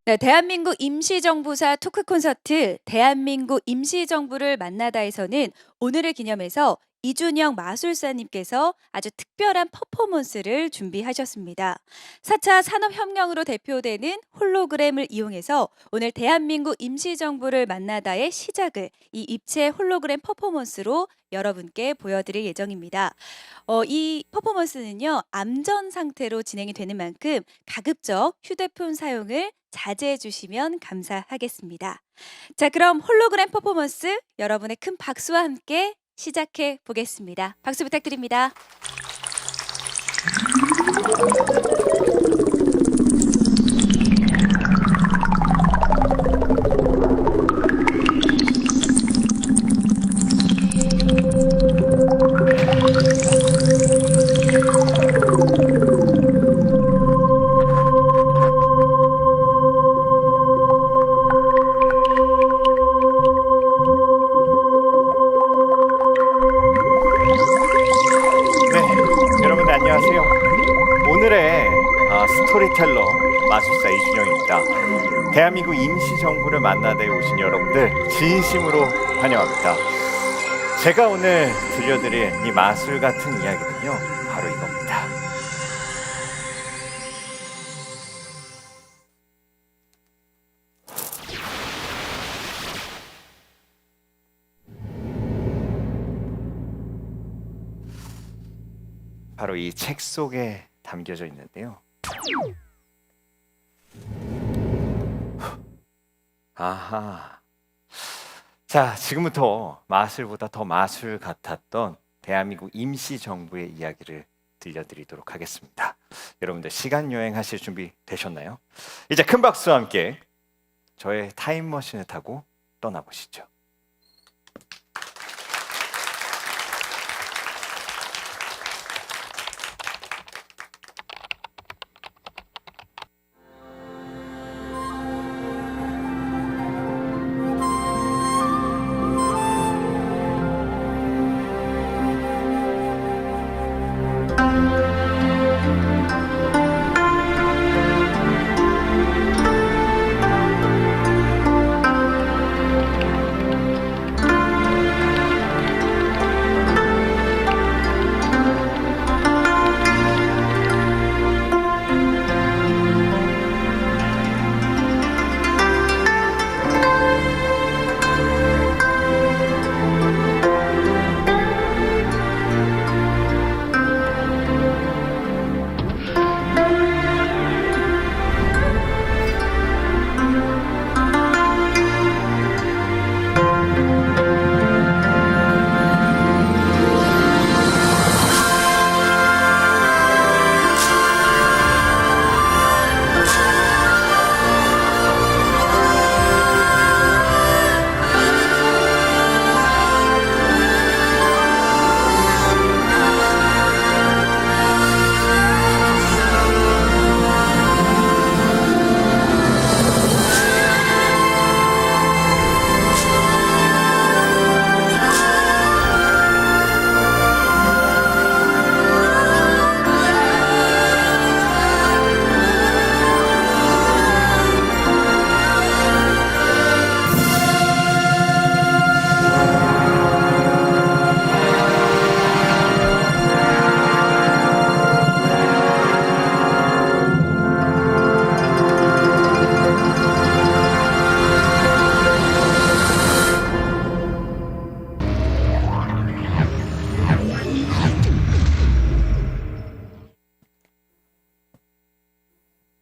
네, 대한민국 임시정부사 토크 콘서트 대한민국 임시정부를 만나다에서는 오늘을 기념해서 이준영 마술사님께서 아주 특별한 퍼포먼스를 준비하셨습니다. 4차 산업혁명으로 대표되는 홀로그램을 이용해서 오늘 대한민국 임시정부를 만나다의 시작을 이 입체 홀로그램 퍼포먼스로 여러분께 보여드릴 예정입니다. 이 퍼포먼스는요, 암전 상태로 진행이 되는 만큼 가급적 휴대폰 사용을 자제해 주시면 감사하겠습니다. 자, 그럼 홀로그램 퍼포먼스 여러분의 큰 박수와 함께 시작해 보겠습니다. 박수 부탁드립니다. 네, 여러분 안녕하세요. 오늘의 스토리텔러 마술사 이준영입니다. 대한민국 임시정부를 만나대 오신 여러분들 진심으로 환영합니다. 제가 오늘 들려드릴 이 마술 같은 이야기는요, 바로 이겁니다. 바로 이 책 속에 담겨져 있는데요. 아하. 자, 지금부터 마술보다 더 마술 같았던 대한민국 임시정부의 이야기를 들려드리도록 하겠습니다. 여러분들 시간 여행하실 준비 되셨나요? 이제 큰 박수와 함께 저의 타임머신을 타고 떠나보시죠.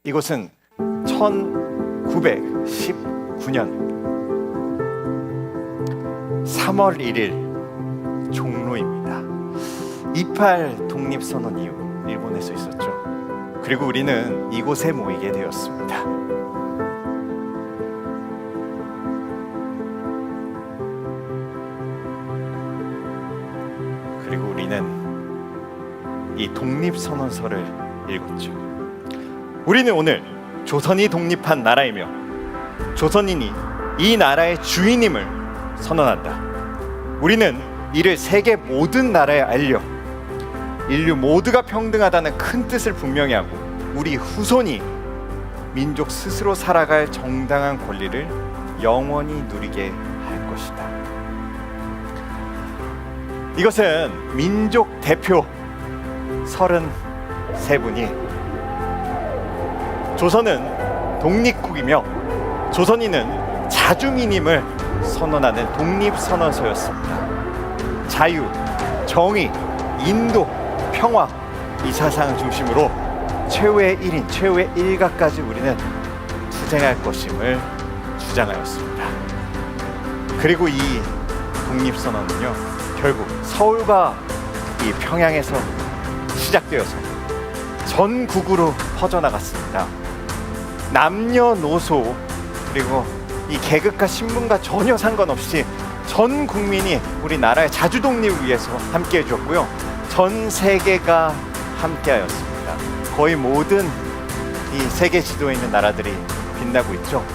이곳은 1919년 3월 1일 종로입니다. 28 독립선언 이후 일본에서 있었죠. 그리고 우리는 이곳에 모이게 되었습니다. 그리고 우리는 이 독립선언서를 읽었죠. 우리는 오늘 조선이 독립한 나라이며 조선인이 이 나라의 주인임을 선언한다. 우리는 이를 세계 모든 나라에 알려 인류 모두가 평등하다는 큰 뜻을 분명히 하고 우리 후손이 민족 스스로 살아갈 정당한 권리를 영원히 누리게 할 것이다. 이것은 민족 대표 33분이 조선은 독립국이며 조선인은 자주민임을 선언하는 독립선언서였습니다. 자유, 정의, 인도, 평화 이 사상을 중심으로 최후의 1인, 최후의 일가까지 우리는 투쟁할 것임을 주장하였습니다. 그리고 이 독립선언은요, 결국 서울과 이 평양에서 시작되어서 전국으로 퍼져나갔습니다. 남녀노소 그리고 이 계급과 신분과 전혀 상관없이 전 국민이 우리나라의 자주 독립을 위해서 함께해 주었고요. 전 세계가 함께하였습니다. 거의 모든 이 세계 지도에 있는 나라들이 빛나고 있죠.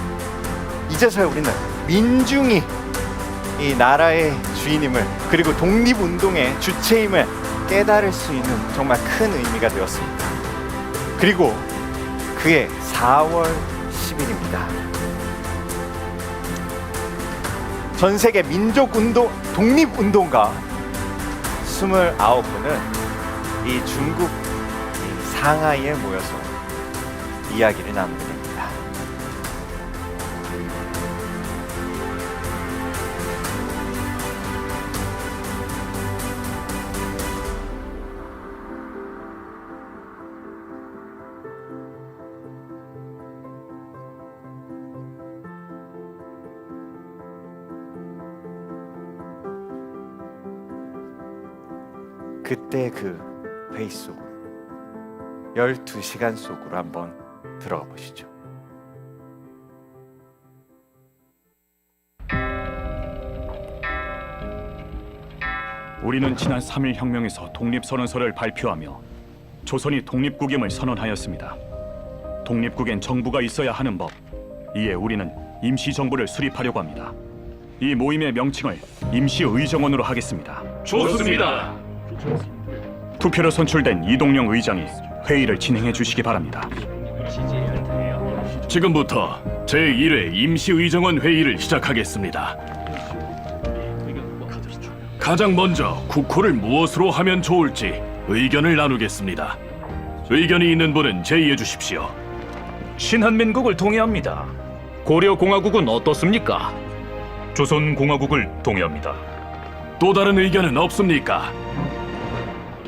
이제서야 우리는 민중이 이 나라의 주인임을, 그리고 독립운동의 주체임을 깨달을 수 있는 정말 큰 의미가 되었습니다. 그리고 그해 4월 10일입니다. 전 세계 민족운동, 독립운동가 29분은 이 중국 상하이에 모여서 이야기를 나누게 됩니다. 그때 그 회의 속으로 12시간 속으로 한번 들어가 보시죠. 우리는 지난 3일 혁명에서 독립선언서를 발표하며 조선이 독립국임을 선언하였습니다. 독립국엔 정부가 있어야 하는 법, 이에 우리는 임시정부를 수립하려고 합니다. 이 모임의 명칭을 임시의정원으로 하겠습니다. 좋습니다. 투표로 선출된 이동영 의장이 회의를 진행해 주시기 바랍니다. 지금부터 제1회 임시의정원 회의를 시작하겠습니다. 가장 먼저 국호를 무엇으로 하면 좋을지 의견을 나누겠습니다. 의견이 있는 분은 제의해 주십시오. 신한민국을 동의합니다. 고려공화국은 어떻습니까? 조선공화국을 동의합니다. 또 다른 의견은 없습니까?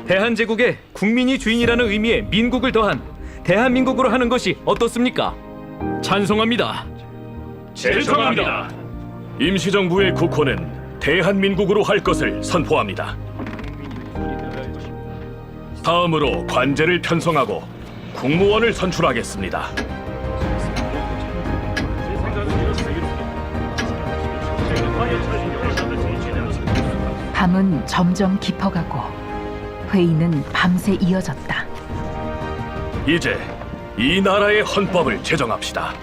대한제국에 국민이 주인이라는 의미의 민국을 더한 대한민국으로 하는 것이 어떻습니까? 찬성합니다. 제청합니다. 임시정부의 국호는 대한민국으로 할 것을 선포합니다. 다음으로 관제를 편성하고 국무원을 선출하겠습니다. 밤은 점점 깊어가고 회의는 밤새 이어졌다. 이제 이 나라의 헌법을 제정합시다.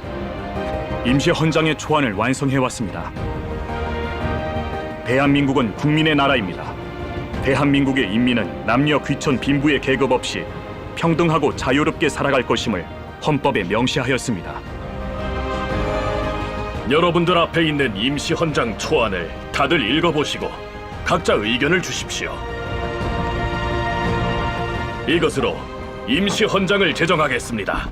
임시헌장의 초안을 완성해 왔습니다. 대한민국은 국민의 나라입니다. 대한민국의 인민은 남녀 귀천 빈부의 계급 없이 평등하고 자유롭게 살아갈 것임을 헌법에 명시하였습니다. 여러분들 앞에 있는 임시헌장 초안을 다들 읽어보시고 각자 의견을 주십시오. 이것으로 임시헌장을 제정하겠습니다.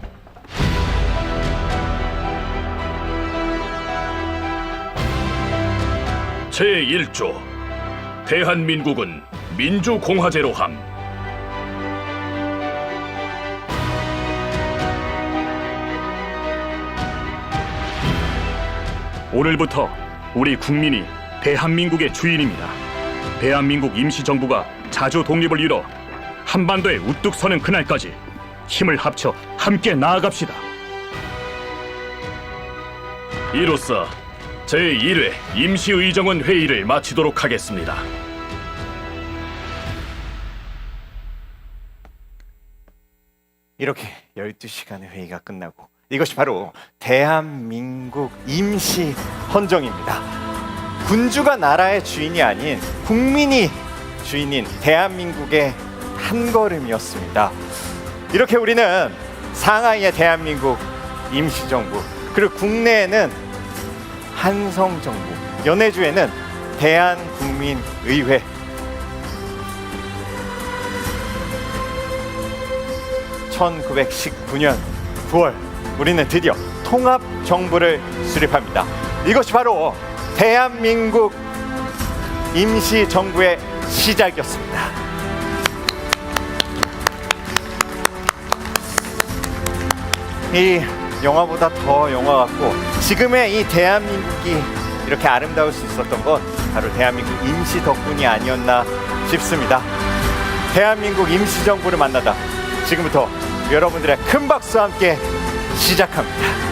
제1조 대한민국은 민주공화제로 함. 오늘부터 우리 국민이 대한민국의 주인입니다. 대한민국 임시정부가 자주 독립을 이뤄 한반도에 우뚝 서는 그날까지 힘을 합쳐 함께 나아갑시다. 이로써 제1회 임시의정원 회의를 마치도록 하겠습니다. 이렇게 12시간의 회의가 끝나고 이것이 바로 대한민국 임시헌정입니다. 군주가 나라의 주인이 아닌 국민이 주인인 대한민국의 한 걸음이었습니다. 이렇게 우리는 상하이의 대한민국 임시정부, 그리고 국내에는 한성정부, 연해주에는 대한국민의회. 1919년 9월 우리는 드디어 통합정부를 수립합니다. 이것이 바로 대한민국 임시정부의 시작이었습니다. 이 영화보다 더 영화 같고, 지금의 이 대한민국이 이렇게 아름다울 수 있었던 건 바로 대한민국 임시 덕분이 아니었나 싶습니다. 대한민국 임시정부를 만나다 지금부터 여러분들의 큰 박수와 함께 시작합니다.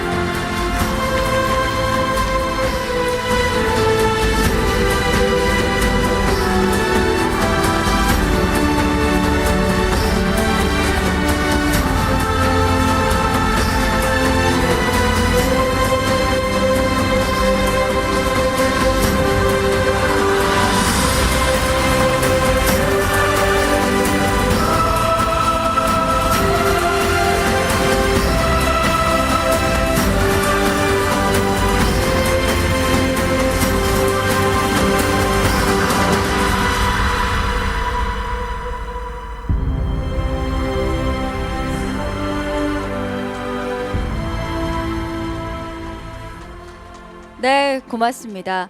네, 고맙습니다.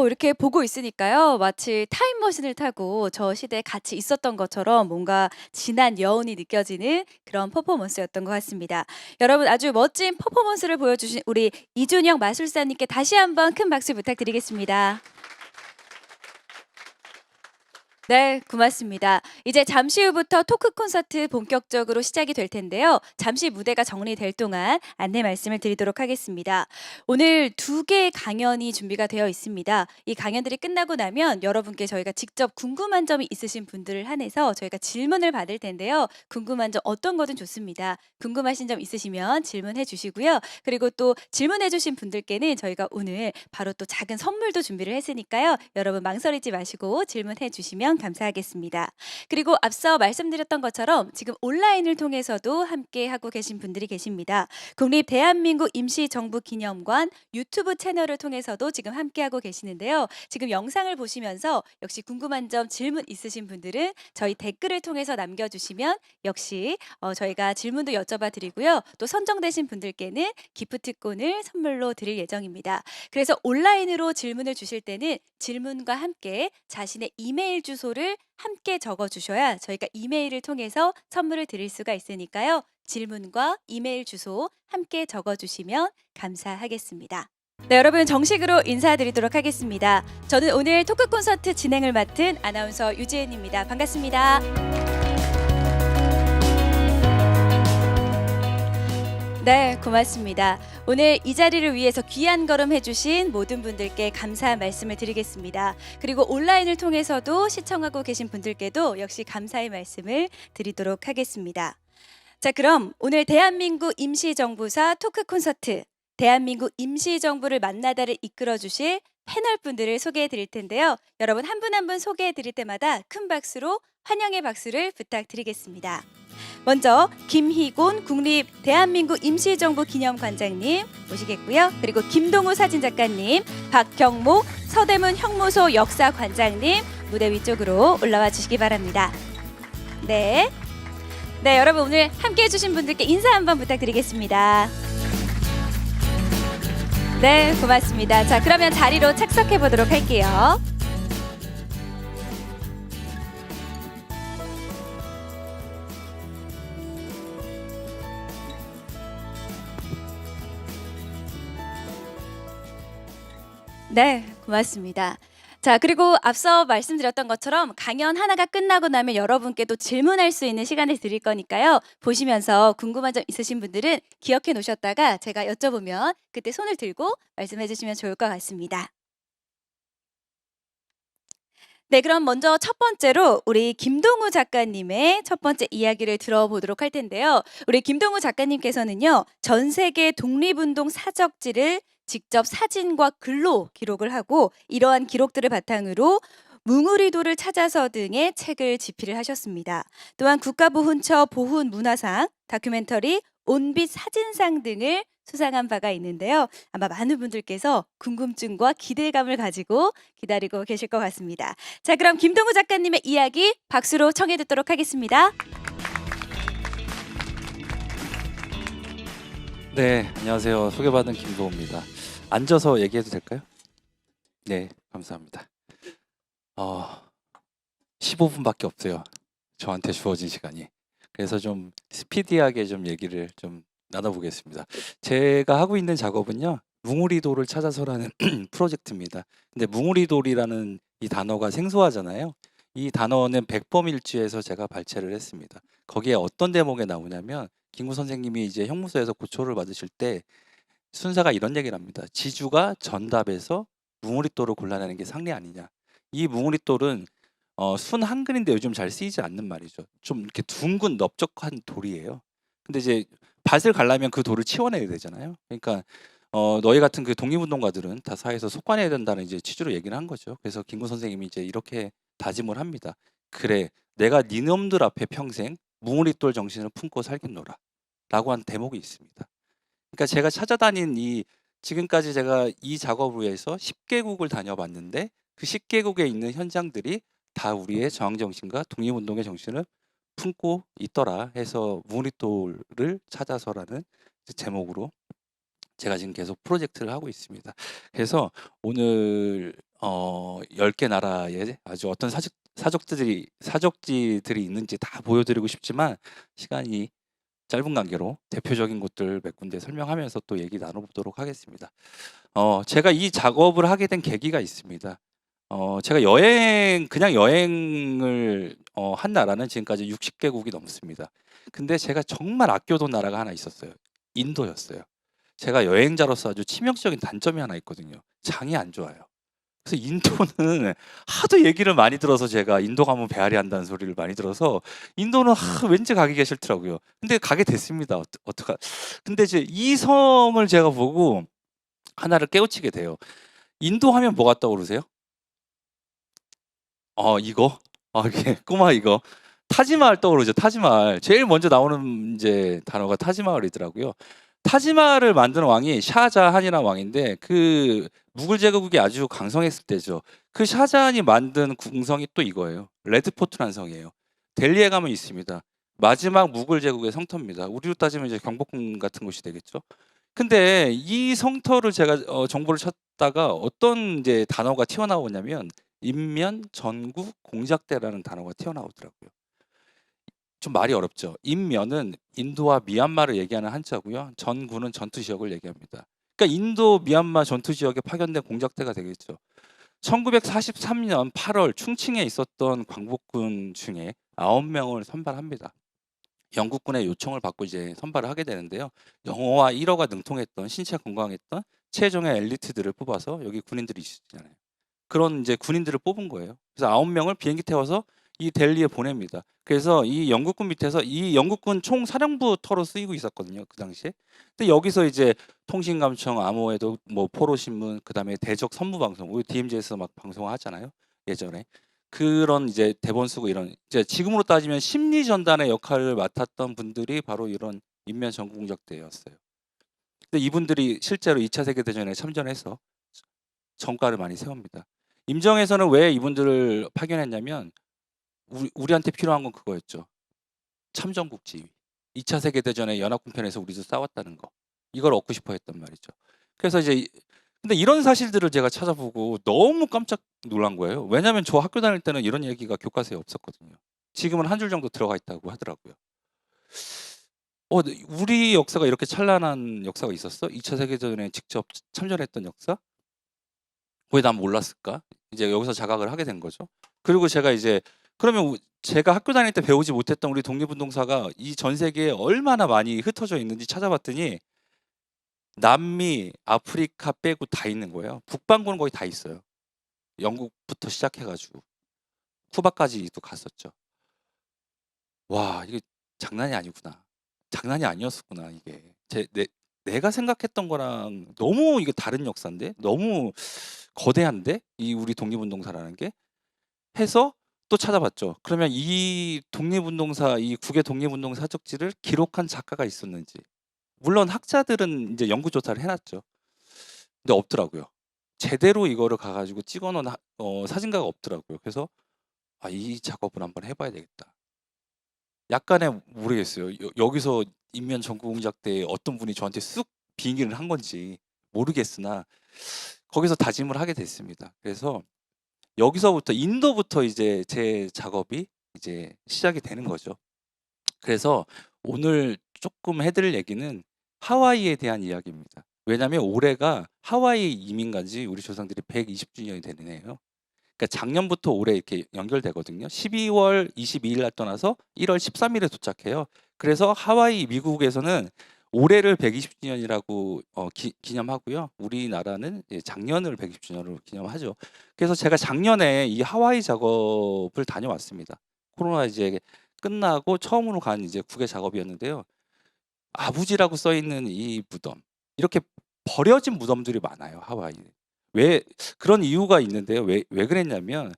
이렇게 보고 있으니까요. 마치 타임머신을 타고 저 시대에 같이 있었던 것처럼 뭔가 진한 여운이 느껴지는 그런 퍼포먼스였던 것 같습니다. 여러분, 아주 멋진 퍼포먼스를 보여주신 우리 이준영 마술사님께 다시 한번 큰 박수 부탁드리겠습니다. 네, 고맙습니다. 이제 잠시 후부터 토크 콘서트 본격적으로 시작이 될 텐데요. 잠시 무대가 정리될 동안 안내 말씀을 드리도록 하겠습니다. 오늘 2개의 강연이 준비가 되어 있습니다. 이 강연들이 끝나고 나면 여러분께 저희가 직접 궁금한 점이 있으신 분들을 한해서 저희가 질문을 받을 텐데요. 궁금한 점 어떤 거든 좋습니다. 궁금하신 점 있으시면 질문해 주시고요. 그리고 또 질문해 주신 분들께는 저희가 오늘 바로 또 작은 선물도 준비를 했으니까요. 여러분 망설이지 마시고 질문해 주시면 감사하겠습니다. 그리고 앞서 말씀드렸던 것처럼 지금 온라인을 통해서도 함께 하고 계신 분들이 계십니다. 국립 대한민국 임시정부 기념관 유튜브 채널을 통해서도 지금 함께 하고 계시는데요. 지금 영상을 보시면서 역시 궁금한 점, 질문 있으신 분들은 저희 댓글을 통해서 남겨주시면 역시 저희가 질문도 여쭤봐 드리고요. 또 선정되신 분들께는 기프트콘을 선물로 드릴 예정입니다. 그래서 온라인으로 질문을 주실 때는 질문과 함께 자신의 이메일 주소를 함께 적어주셔야 저희가 이메일을 통해서 선물을 드릴 수가 있으니까요. 질문과 이메일 주소 함께 적어주시면 감사하겠습니다. 네, 여러분 정식으로 인사드리도록 하겠습니다. 저는 오늘 토크 콘서트 진행을 맡은 아나운서 유지은입니다. 반갑습니다. 네, 고맙습니다. 오늘 이 자리를 위해서 귀한 걸음 해주신 모든 분들께 감사한 말씀을 드리겠습니다. 그리고 온라인을 통해서도 시청하고 계신 분들께도 역시 감사의 말씀을 드리도록 하겠습니다. 자, 그럼 오늘 대한민국 임시정부사 토크 콘서트, 대한민국 임시정부를 만나다를 이끌어 주실 패널 분들을 소개해 드릴 텐데요. 여러분 한 분 한 분 소개해 드릴 때마다 큰 박수로 환영의 박수를 부탁드리겠습니다. 먼저 김희곤 국립 대한민국 임시정부 기념관장님 모시겠고요. 그리고 김동우 사진작가님, 박경목 서대문 형무소 역사관장님 무대 위쪽으로 올라와 주시기 바랍니다. 네, 여러분 오늘 함께해 주신 분들께 인사 한번 부탁드리겠습니다. 네, 고맙습니다. 자, 그러면 자리로 착석해 보도록 할게요. 네, 고맙습니다. 자, 그리고 앞서 말씀드렸던 것처럼 강연 하나가 끝나고 나면 여러분께 또 질문할 수 있는 시간을 드릴 거니까요. 보시면서 궁금한 점 있으신 분들은 기억해 놓으셨다가 제가 여쭤보면 그때 손을 들고 말씀해 주시면 좋을 것 같습니다. 네, 그럼 먼저 첫 번째로 우리 김동우 작가님의 첫 번째 이야기를 들어보도록 할 텐데요. 우리 김동우 작가님께서는요, 전 세계 독립운동 사적지를 직접 사진과 글로 기록을 하고 이러한 기록들을 바탕으로 뭉우리도를 찾아서 등의 책을 집필을 하셨습니다. 또한 국가보훈처 보훈문화상, 다큐멘터리 온빛 사진상 등을 수상한 바가 있는데요. 아마 많은 분들께서 궁금증과 기대감을 가지고 기다리고 계실 것 같습니다. 자, 그럼 김동우 작가님의 이야기 박수로 청해 듣도록 하겠습니다. 네, 안녕하세요. 소개받은 김도우입니다. 앉아서 얘기해도 될까요? 네, 감사합니다. 15분밖에 없어요. 저한테 주어진 시간이. 그래서 좀 스피디하게 좀 얘기를 좀 나눠보겠습니다. 제가 하고 있는 작업은요, 뭉우리돌을 찾아서라는 프로젝트입니다. 근데 뭉우리돌이라는 이 단어가 생소하잖아요. 이 단어는 백범일주에서 제가 발췌를 했습니다. 거기에 어떤 대목에 나오냐면 김구 선생님이 이제 형무소에서 고초를 받으실 때 순사가 이런 얘기를 합니다. 지주가 전답에서 뭉우리돌을 골라내는 게 상례 아니냐. 이 뭉우리돌은 순 한글인데 요즘 잘 쓰이지 않는 말이죠. 좀 이렇게 둥근 넓적한 돌이에요. 근데 이제 밭을 가려면 그 돌을 치워내야 되잖아요. 그러니까 너희 같은 그 독립운동가들은 다 사회에서 속아내야 된다는 이제 취지로 얘기를 한 거죠. 그래서 김구 선생님이 이제 이렇게 다짐을 합니다. 그래, 내가 니놈들 앞에 평생 뭉우리돌 정신을 품고 살겠노라. 라고 한 대목이 있습니다. 그러니까 제가 찾아다닌 지금까지 제가 이 작업을 위해서 10개국을 다녀봤는데 그 10개국에 있는 현장들이 다 우리의 저항정신과 독립운동의 정신을 품고 있더라 해서 뭉우리돌을 찾아서라는 제목으로 제가 지금 계속 프로젝트를 하고 있습니다. 그래서 오늘 10개 나라에 아주 어떤 사적지들이 있는지 다 보여드리고 싶지만 시간이 짧은 관계로 대표적인 곳들 몇 군데 설명하면서 또 얘기 나눠보도록 하겠습니다. 제가 이 작업을 하게 된 계기가 있습니다. 제가 그냥 여행을 한 나라는 지금까지 60개국이 넘습니다. 근데 제가 정말 아껴둔 나라가 하나 있었어요. 인도였어요. 제가 여행자로서 아주 치명적인 단점이 하나 있거든요. 장이 안 좋아요. 그래서 인도는 하도 얘기를 많이 들어서 제가 인도 가면 배앓이 한다는 소리를 많이 들어서 인도는 왠지 가기가 싫더라고요. 근데 가게 됐습니다. 근데 이제 이 성을 제가 보고 하나를 깨우치게 돼요. 인도 하면 뭐 같다고 그러세요? 이거? 이게 꼬마 이거. 타지마할 떠오르죠. 타지마할. 제일 먼저 나오는 이제 단어가 타지마할이더라고요. 타지마할을 만든 왕이 샤자한이라는 왕인데 그 무굴 제국이 아주 강성했을 때죠. 그 샤자한이 만든 궁성이 또 이거예요. 레드포트라는 성이에요. 델리에 가면 있습니다. 마지막 무굴 제국의 성터입니다. 우리로 따지면 이제 경복궁 같은 곳이 되겠죠. 근데 이 성터를 제가 정보를 찾다가 어떤 이제 단어가 튀어나오냐면 인면, 전구, 공작대라는 단어가 튀어나오더라고요. 좀 말이 어렵죠. 인면은 인도와 미얀마를 얘기하는 한자고요. 전구는 전투 지역을 얘기합니다. 그러니까 인도, 미얀마 전투 지역에 파견된 공작대가 되겠죠. 1943년 8월 충칭에 있었던 광복군 중에 9명을 선발합니다. 영국군의 요청을 받고 이제 선발을 하게 되는데요. 영어와 일어가 능통했던 신체 건강했던 최종의 엘리트들을 뽑아서 여기 군인들이 있잖아요. 그런 이제 군인들을 뽑은 거예요. 그래서 9명을 비행기 태워서 이 델리에 보냅니다. 그래서 이 영국군 밑에서 이 영국군 총사령부터로 쓰이고 있었거든요. 그 당시에. 근데 여기서 이제 통신감청, 암호에도 뭐 포로신문, 그다음에 대적 선무방송, 우리 DMZ에서 막 방송하잖아요. 예전에. 그런 이제 대본 쓰고 이런 이제 지금으로 따지면 심리 전단의 역할을 맡았던 분들이 바로 이런 인면 전공작대였어요. 근데 이분들이 실제로 2차 세계대전에 참전해서 성과를 많이 세웁니다. 임정에서는 왜 이분들을 파견했냐면 우리한테 필요한 건 그거였죠. 참전국 지위. 2차 세계대전에 연합군편에서 우리도 싸웠다는 거. 이걸 얻고 싶어 했단 말이죠. 그래서 이제 근데 이런 사실들을 제가 찾아보고 너무 깜짝 놀란 거예요. 왜냐하면 저 학교 다닐 때는 이런 얘기가 교과서에 없었거든요. 지금은 한 줄 정도 들어가 있다고 하더라고요. 우리 역사가 이렇게 찬란한 역사가 있었어? 2차 세계대전에 직접 참전했던 역사? 왜 난 몰랐을까? 이제 여기서 자각을 하게 된 거죠. 그리고 제가 이제 그러면 제가 학교 다닐 때 배우지 못했던 우리 독립운동사가 이 전 세계에 얼마나 많이 흩어져 있는지 찾아봤더니 남미, 아프리카 빼고 다 있는 거예요. 북반구는 거의 다 있어요. 영국부터 시작해가지고 쿠바까지도 갔었죠. 와, 이게 장난이 아니구나. 장난이 아니었구나 이게. 내가 생각했던 거랑 너무 이게 다른 역사인데, 너무 거대한데 이 우리 독립운동사라는 게 해서 또 찾아봤죠. 그러면 이 독립운동사, 이 국외 독립운동 사적지를 기록한 작가가 있었는지 물론 학자들은 이제 연구 조사를 해놨죠. 근데 없더라고요. 제대로 이거를 가가지고 찍어놓은 사진가가 없더라고요. 그래서 이 작업을 한번 해봐야 되겠다. 약간의 모르겠어요. 여기서 인면 전구공작 때 어떤 분이 저한테 쑥 비행기를 한 건지 모르겠으나 거기서 다짐을 하게 됐습니다. 그래서 여기서부터 인도부터 이제 제 작업이 이제 시작이 되는 거죠. 그래서 오늘 조금 해드릴 얘기는 하와이에 대한 이야기입니다. 왜냐하면 올해가 하와이 이민 간 지 우리 조상들이 120주년이 되는 해예요. 그러니까 작년부터 올해 이렇게 연결되거든요. 12월 22일 날 떠나서 1월 13일에 도착해요. 그래서 하와이 미국에서는 올해를 120주년이라고 기념하고요. 우리나라는 작년을 120주년으로 기념하죠. 그래서 제가 작년에 이 하와이 작업을 다녀왔습니다. 코로나 이제 끝나고 처음으로 간 이제 국외 작업이었는데요. 아부지라고 써 있는 이 무덤, 이렇게 버려진 무덤들이 많아요, 하와이. 왜 그런 이유가 있는데요. 왜 그랬냐면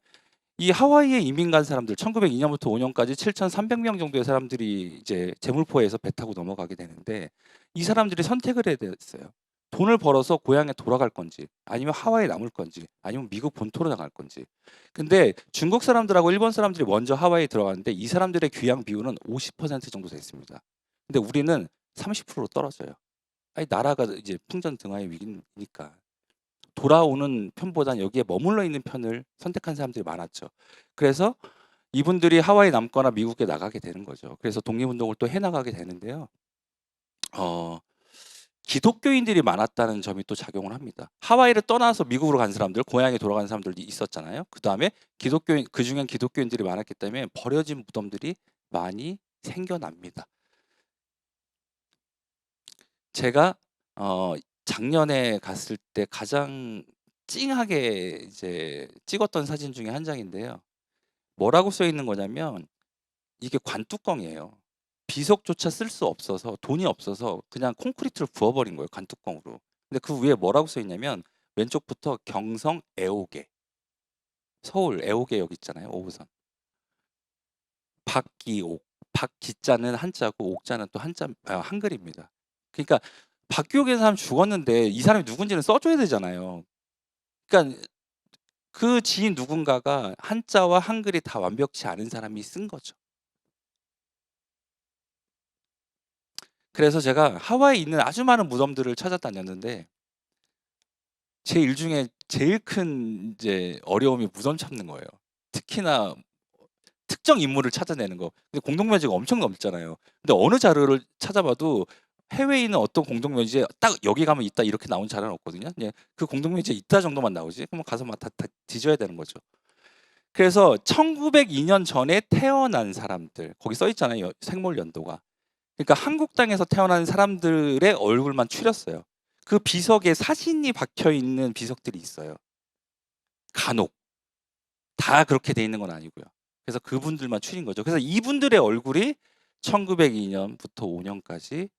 이 하와이에 이민 간 사람들 1902년부터 5년까지 7,300명 정도의 사람들이 이제 제물포에서 배 타고 넘어가게 되는데 이 사람들이 선택을 해야 됐어요. 돈을 벌어서 고향에 돌아갈 건지 아니면 하와이에 남을 건지 아니면 미국 본토로 나갈 건지. 근데 중국 사람들하고 일본 사람들이 먼저 하와이에 들어갔는데 이 사람들의 귀향 비율은 50% 정도 됐습니다. 근데 우리는 30%로 떨어져요. 아니 나라가 이제 풍전등화의 위기니까. 돌아오는 편보단 여기에 머물러 있는 편을 선택한 사람들이 많았죠. 그래서 이분들이 하와이 남거나 미국에 나가게 되는 거죠. 그래서 독립운동을 또 해나가게 되는데요. 기독교인들이 많았다는 점이 또 작용을 합니다. 하와이를 떠나서 미국으로 간 사람들, 고향에 돌아간 사람들도 있었잖아요. 그 다음에 기독교인, 그중엔 기독교인들이 많았기 때문에 버려진 무덤들이 많이 생겨납니다. 제가 작년에 갔을 때 가장 찡하게 이제 찍었던 사진 중에 한 장인데요. 뭐라고 써 있는 거냐면 이게 관뚜껑이에요. 비석조차 쓸 수 없어서 돈이 없어서 그냥 콘크리트를 부어버린 거예요. 관뚜껑으로. 근데 그 위에 뭐라고 써 있냐면 왼쪽부터 경성 애오개, 서울 애오개역 있잖아요. 5호선. 박기옥. 박기자는 한자고 옥자는 또 한글입니다. 그러니까 박기옥이라는 사람 죽었는데 이 사람이 누군지는 써줘야 되잖아요. 그러니까 그 지인 누군가가 한자와 한글이 다 완벽치 않은 사람이 쓴 거죠. 그래서 제가 하와이에 있는 아주 많은 무덤들을 찾아다녔는데 제 일 중에 제일 큰 이제 어려움이 무덤 찾는 거예요. 특히나 특정 인물을 찾아내는 거. 근데 공동묘지가 엄청 넓잖아요. 근데 어느 자료를 찾아봐도 해외에 있는 어떤 공동묘지에 딱 여기 가면 있다 이렇게 나온 자료는 없거든요. 예, 그 공동묘지에 있다 정도만 나오지. 그러면 가서 막 다 뒤져야 되는 거죠. 그래서 1902년 전에 태어난 사람들 거기 써 있잖아요. 생몰 연도가. 그러니까 한국 땅에서 태어난 사람들의 얼굴만 추렸어요. 그 비석에 사진이 박혀 있는 비석들이 있어요. 간혹 다 그렇게 돼 있는 건 아니고요. 그래서 그분들만 추린 거죠. 그래서 이분들의 얼굴이 1902년부터 5년까지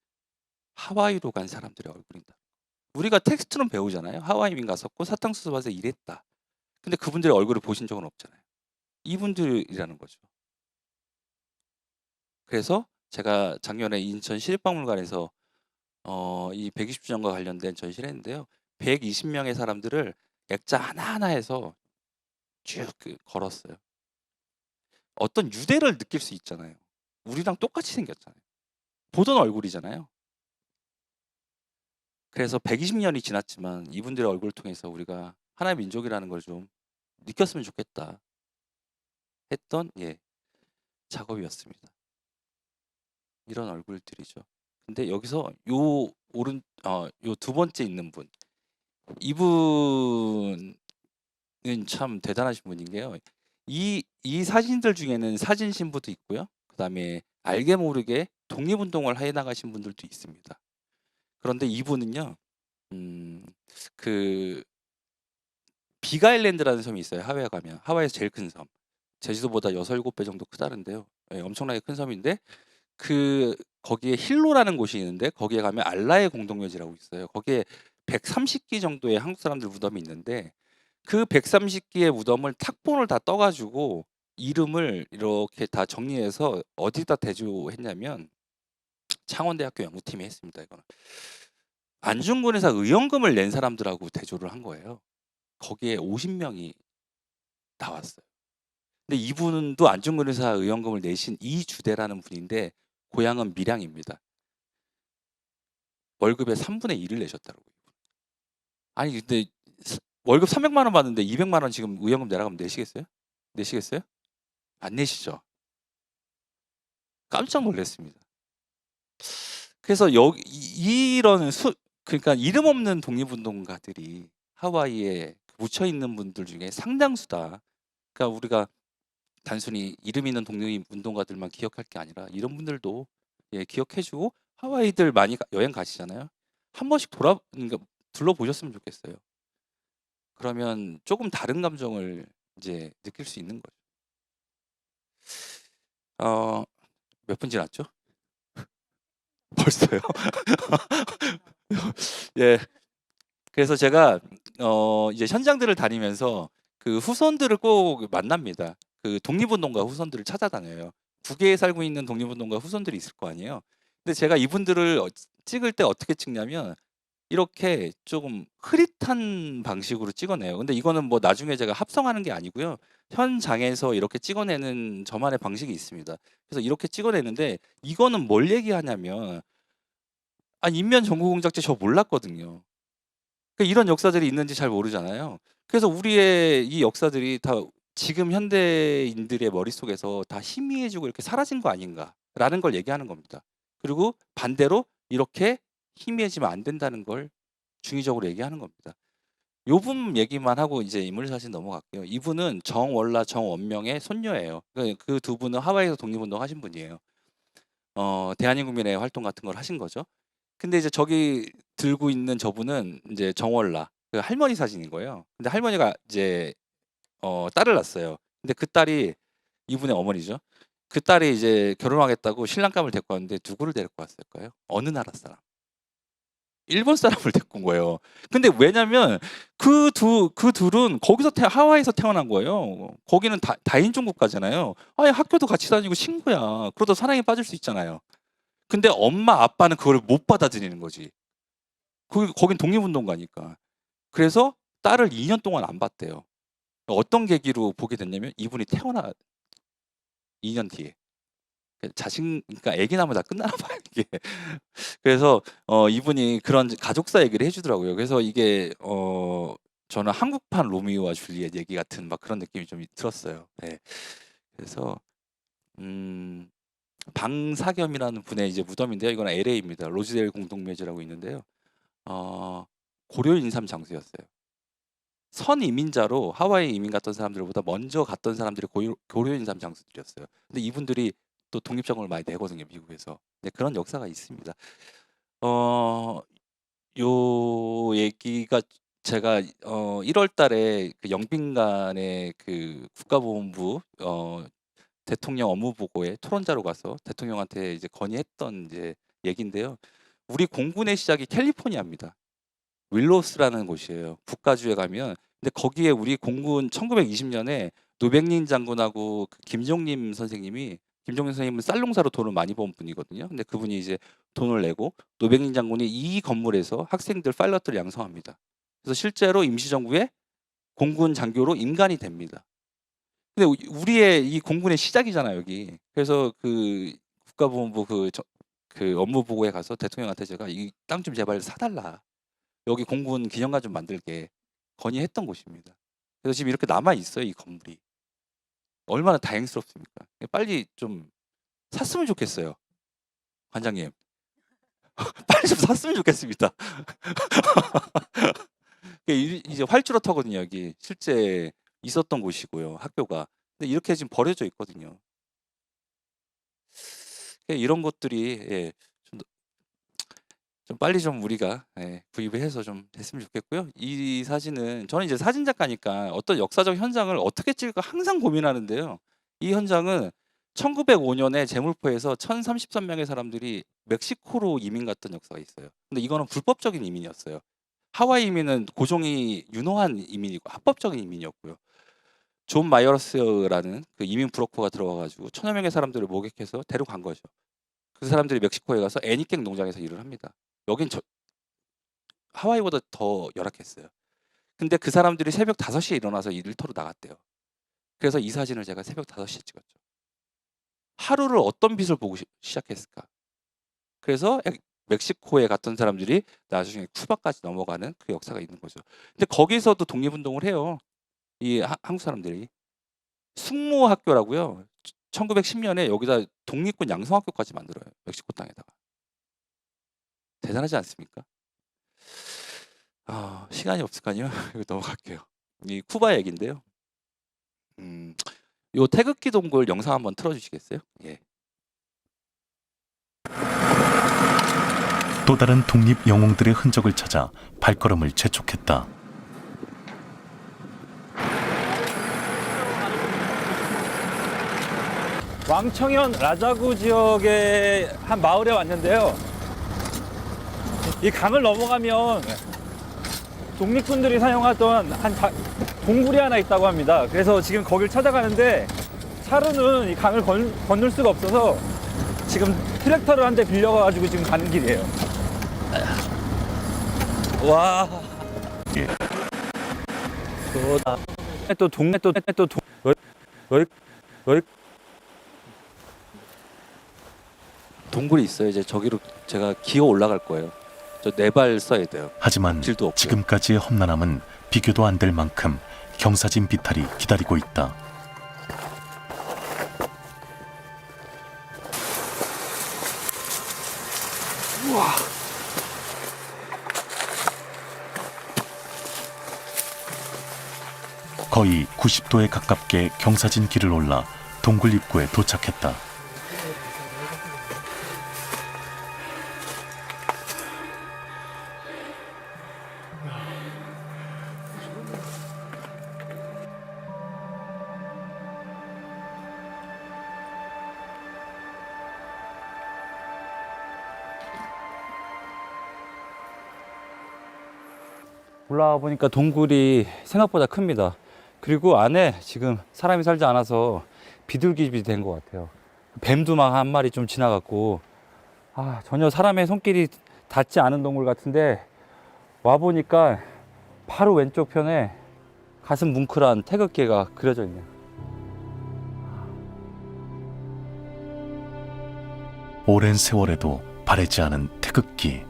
하와이로 간 사람들의 얼굴입니다. 우리가 텍스트는 배우잖아요. 하와이민 갔었고 사탕수수 밭에 일했다. 근데 그분들의 얼굴을 보신 적은 없잖아요. 이분들이라는 거죠. 그래서 제가 작년에 인천 시립박물관에서 이 120주년과 관련된 전시를 했는데요. 120명의 사람들을 액자 하나하나에서 쭉 걸었어요. 어떤 유대를 느낄 수 있잖아요. 우리랑 똑같이 생겼잖아요. 보던 얼굴이잖아요. 그래서 120년이 지났지만 이분들의 얼굴을 통해서 우리가 하나의 민족이라는 걸 좀 느꼈으면 좋겠다 했던 작업이었습니다. 이런 얼굴들이죠. 근데 여기서 요 두 번째 있는 분, 이분은 참 대단하신 분인 게요. 이 사진들 중에는 사진 신부도 있고요. 그다음에 알게 모르게 독립운동을 해 나가신 분들도 있습니다. 그런데 이분은요, 그 비가일랜드라는 섬이 있어요. 하와이에 가면 하와이에서 제일 큰 섬. 제주도보다 6, 7배 정도 크다는데요. 엄청나게 큰 섬인데 거기에 힐로라는 곳이 있는데 거기에 가면 알라의 공동묘지라고 있어요. 거기에 130기 정도의 한국 사람들 무덤이 있는데 그 130기의 무덤을 탁본을 다 떠가지고 이름을 이렇게 다 정리해서 어디다 대조했냐면 창원대학교 연구팀이 했습니다. 이거는 안중근의사 의원금을 낸 사람들하고 대조를 한 거예요. 거기에 50명이 나왔어요. 근데 이분도 안중근의사 의원금을 내신 이주대라는 분인데 고향은 밀양입니다. 월급의 3분의 1을 내셨더라고요. 아니 근데 월급 300만 원 받는데 200만 원 지금 의원금 내라고 하면 내시겠어요? 내시겠어요? 안 내시죠. 깜짝 놀랐습니다. 그래서 여기 이런 그러니까 이름 없는 독립운동가들이 하와이에 묻혀 있는 분들 중에 상당수다. 그러니까 우리가 단순히 이름 있는 독립운동가들만 기억할 게 아니라 이런 분들도 기억해주고 하와이들 많이 여행 가시잖아요. 한 번씩 그러니까 둘러보셨으면 좋겠어요. 그러면 조금 다른 감정을 이제 느낄 수 있는 거죠. 몇 분 지났죠? 벌써요? 예. 그래서 제가 이제 현장들을 다니면서 그 후손들을 꼭 만납니다. 그 독립운동가 후손들을 찾아다녀요. 국외에 살고 있는 독립운동가 후손들이 있을 거 아니에요. 근데 제가 이분들을 찍을 때 어떻게 찍냐면 이렇게 조금 흐릿한 방식으로 찍어내요. 근데 이거는 뭐 나중에 제가 합성하는 게 아니고요. 현장에서 이렇게 찍어내는 저만의 방식이 있습니다. 그래서 이렇게 찍어내는데 이거는 뭘 얘기하냐면 인면 전구공작제 저 몰랐거든요. 그러니까 이런 역사들이 있는지 잘 모르잖아요. 그래서 우리의 이 역사들이 다 지금 현대인들의 머릿속에서 다 희미해지고 이렇게 사라진 거 아닌가라는 걸 얘기하는 겁니다. 그리고 반대로 이렇게 희미해지면 안 된다는 걸 중의적으로 얘기하는 겁니다. 요 분 얘기만 하고 이제 인물사진 넘어갈게요. 이분은 정월라 정원명의 손녀예요. 그 두 분은 하와이에서 독립운동 하신 분이에요. 대한민국민의 활동 같은 걸 하신 거죠. 근데 이제 저기 들고 있는 저분은 이제 정월라 그 할머니 사진인 거예요. 근데 할머니가 이제 딸을 낳았어요. 근데 그 딸이 이분의 어머니죠. 그 딸이 이제 결혼하겠다고 신랑감을 데리고 왔는데 누구를 데리고 왔을까요? 어느 나라 사람? 일본 사람을 데리고 온 거예요. 근데 왜냐면 그 둘은 거기서 하와이에서 태어난 거예요. 거기는 다인종 국가잖아요. 아니 학교도 같이 다니고 친구야. 그러다 사랑에 빠질 수 있잖아요. 근데 엄마 아빠는 그걸 못 받아들이는 거지. 거긴 독립운동가니까. 그래서 딸을 2년 동안 안 봤대요. 어떤 계기로 보게 됐냐면 이분이 태어나 2년 뒤에. 그러니까 애기 낳으면 다 끝나나 봐요 이게. 그래서 이분이 그런 가족사 얘기를 해주더라고요. 그래서 이게 저는 한국판 로미오와 줄리엣 얘기 같은 막 그런 느낌이 좀 들었어요. 네. 그래서 방사겸이라는 분의 이제 무덤인데요. 이건 LA입니다. 로즈데일 공동묘지라고 있는데요. 고려 인삼 장수였어요. 선이민자로 하와이 이민 갔던 사람들보다 먼저 갔던 사람들이 고려 인삼 장수들이었어요. 근데 이분들이 또 독립정을 많이 내거든요, 미국에서. 네, 그런 역사가 있습니다. 요 얘기가 제가 1월 달에 그 영빈관의 그 국가보훈부 대통령 업무 보고에 토론자로 가서 대통령한테 이제 건의했던 이제 얘기인데요. 우리 공군의 시작이 캘리포니아입니다. 윌로스라는 곳이에요. 북가주에 가면. 근데 거기에 우리 공군 1920년에 노백린 장군하고 그 김종림 선생님은 쌀농사로 돈을 많이 번 분이거든요. 근데 그분이 이제 돈을 내고 노백린 장군이 이 건물에서 학생들 파일럿들을 양성합니다. 그래서 실제로 임시정부의 공군 장교로 임관이 됩니다. 근데 우리의 이 공군의 시작이잖아요, 여기. 그래서 그 국가보훈부 그 업무 보고에 가서 대통령한테 제가 이 땅 좀 제발 사달라. 여기 공군 기념관 좀 만들게 건의했던 곳입니다. 그래서 지금 이렇게 남아 있어요, 이 건물이. 얼마나 다행스럽습니까? 빨리 좀 샀으면 좋겠어요, 관장님. 빨리 좀 샀으면 좋겠습니다. 이제 활주로 터거든요, 여기. 실제 있었던 곳이고요, 학교가. 근데 이렇게 지금 버려져 있거든요. 이런 것들이 좀 빨리 좀 우리가 구입을 해서 좀 됐으면 좋겠고요. 이 사진은 저는 이제 사진 작가니까 어떤 역사적 현장을 어떻게 찍을까 항상 고민하는데요. 이 현장은 1905년에 제물포에서 1033명의 사람들이 멕시코로 이민 갔던 역사가 있어요. 근데 이거는 불법적인 이민이었어요. 하와이 이민은 고종이 윤호한 이민이고 합법적인 이민이었고요. 존 마이어스라는 그 이민 브로커가 들어와가지고 1000여 명의 사람들을 모객해서 데려간 거죠. 그 사람들이 멕시코에 가서 애니깽 농장에서 일을 합니다. 여긴 하와이보다 더 열악했어요. 근데 그 사람들이 새벽 5시에 일어나서 일터로 나갔대요. 그래서 이 사진을 제가 새벽 5시에 찍었죠. 하루를 어떤 빛을 보고 시작했을까? 그래서 멕시코에 갔던 사람들이 나중에 쿠바까지 넘어가는 그 역사가 있는 거죠. 근데 거기서도 독립운동을 해요. 이 한국 사람들이. 숙모학교라고요. 1910년에 여기다 독립군 양성학교까지 만들어요. 멕시코 땅에다가. 대단하지 않습니까? 시간이 없을까요? 이거 넘어갈게요. 이 쿠바 얘기인데요. 요 태극기 동굴 영상 한번 틀어주시겠어요? 예. 또 다른 독립 영웅들의 흔적을 찾아 발걸음을 재촉했다. 왕청현 라자구 지역의 한 마을에 왔는데요. 이 강을 넘어가면 독립군들이 사용하던 동굴이 하나 있다고 합니다. 그래서 지금 거길 찾아가는데 차로는 이 강을 건널 수가 없어서 지금 트랙터를 한 대 빌려가지고 지금 가는 길이에요. 와. 또 동네 또 동굴이 있어요. 이제 저기로 제가 기어 올라갈 거예요. 저 4발 써야 돼요. 하지만 길도 없고요. 지금까지의 험난함은 비교도 안 될 만큼 경사진 비탈이 기다리고 있다. 거의 90도에 가깝게 경사진 길을 올라 동굴 입구에 도착했다. 올라와 보니까 동굴이 생각보다 큽니다. 그리고 안에 지금 사람이 살지 않아서 비둘기집이 된 것 같아요. 뱀도 막 한 마리 좀 지나갔고, 전혀 사람의 손길이 닿지 않은 동굴 같은데 와 보니까 바로 왼쪽 편에 가슴 뭉클한 태극기가 그려져 있네요. 오랜 세월에도 바래지 않은 태극기,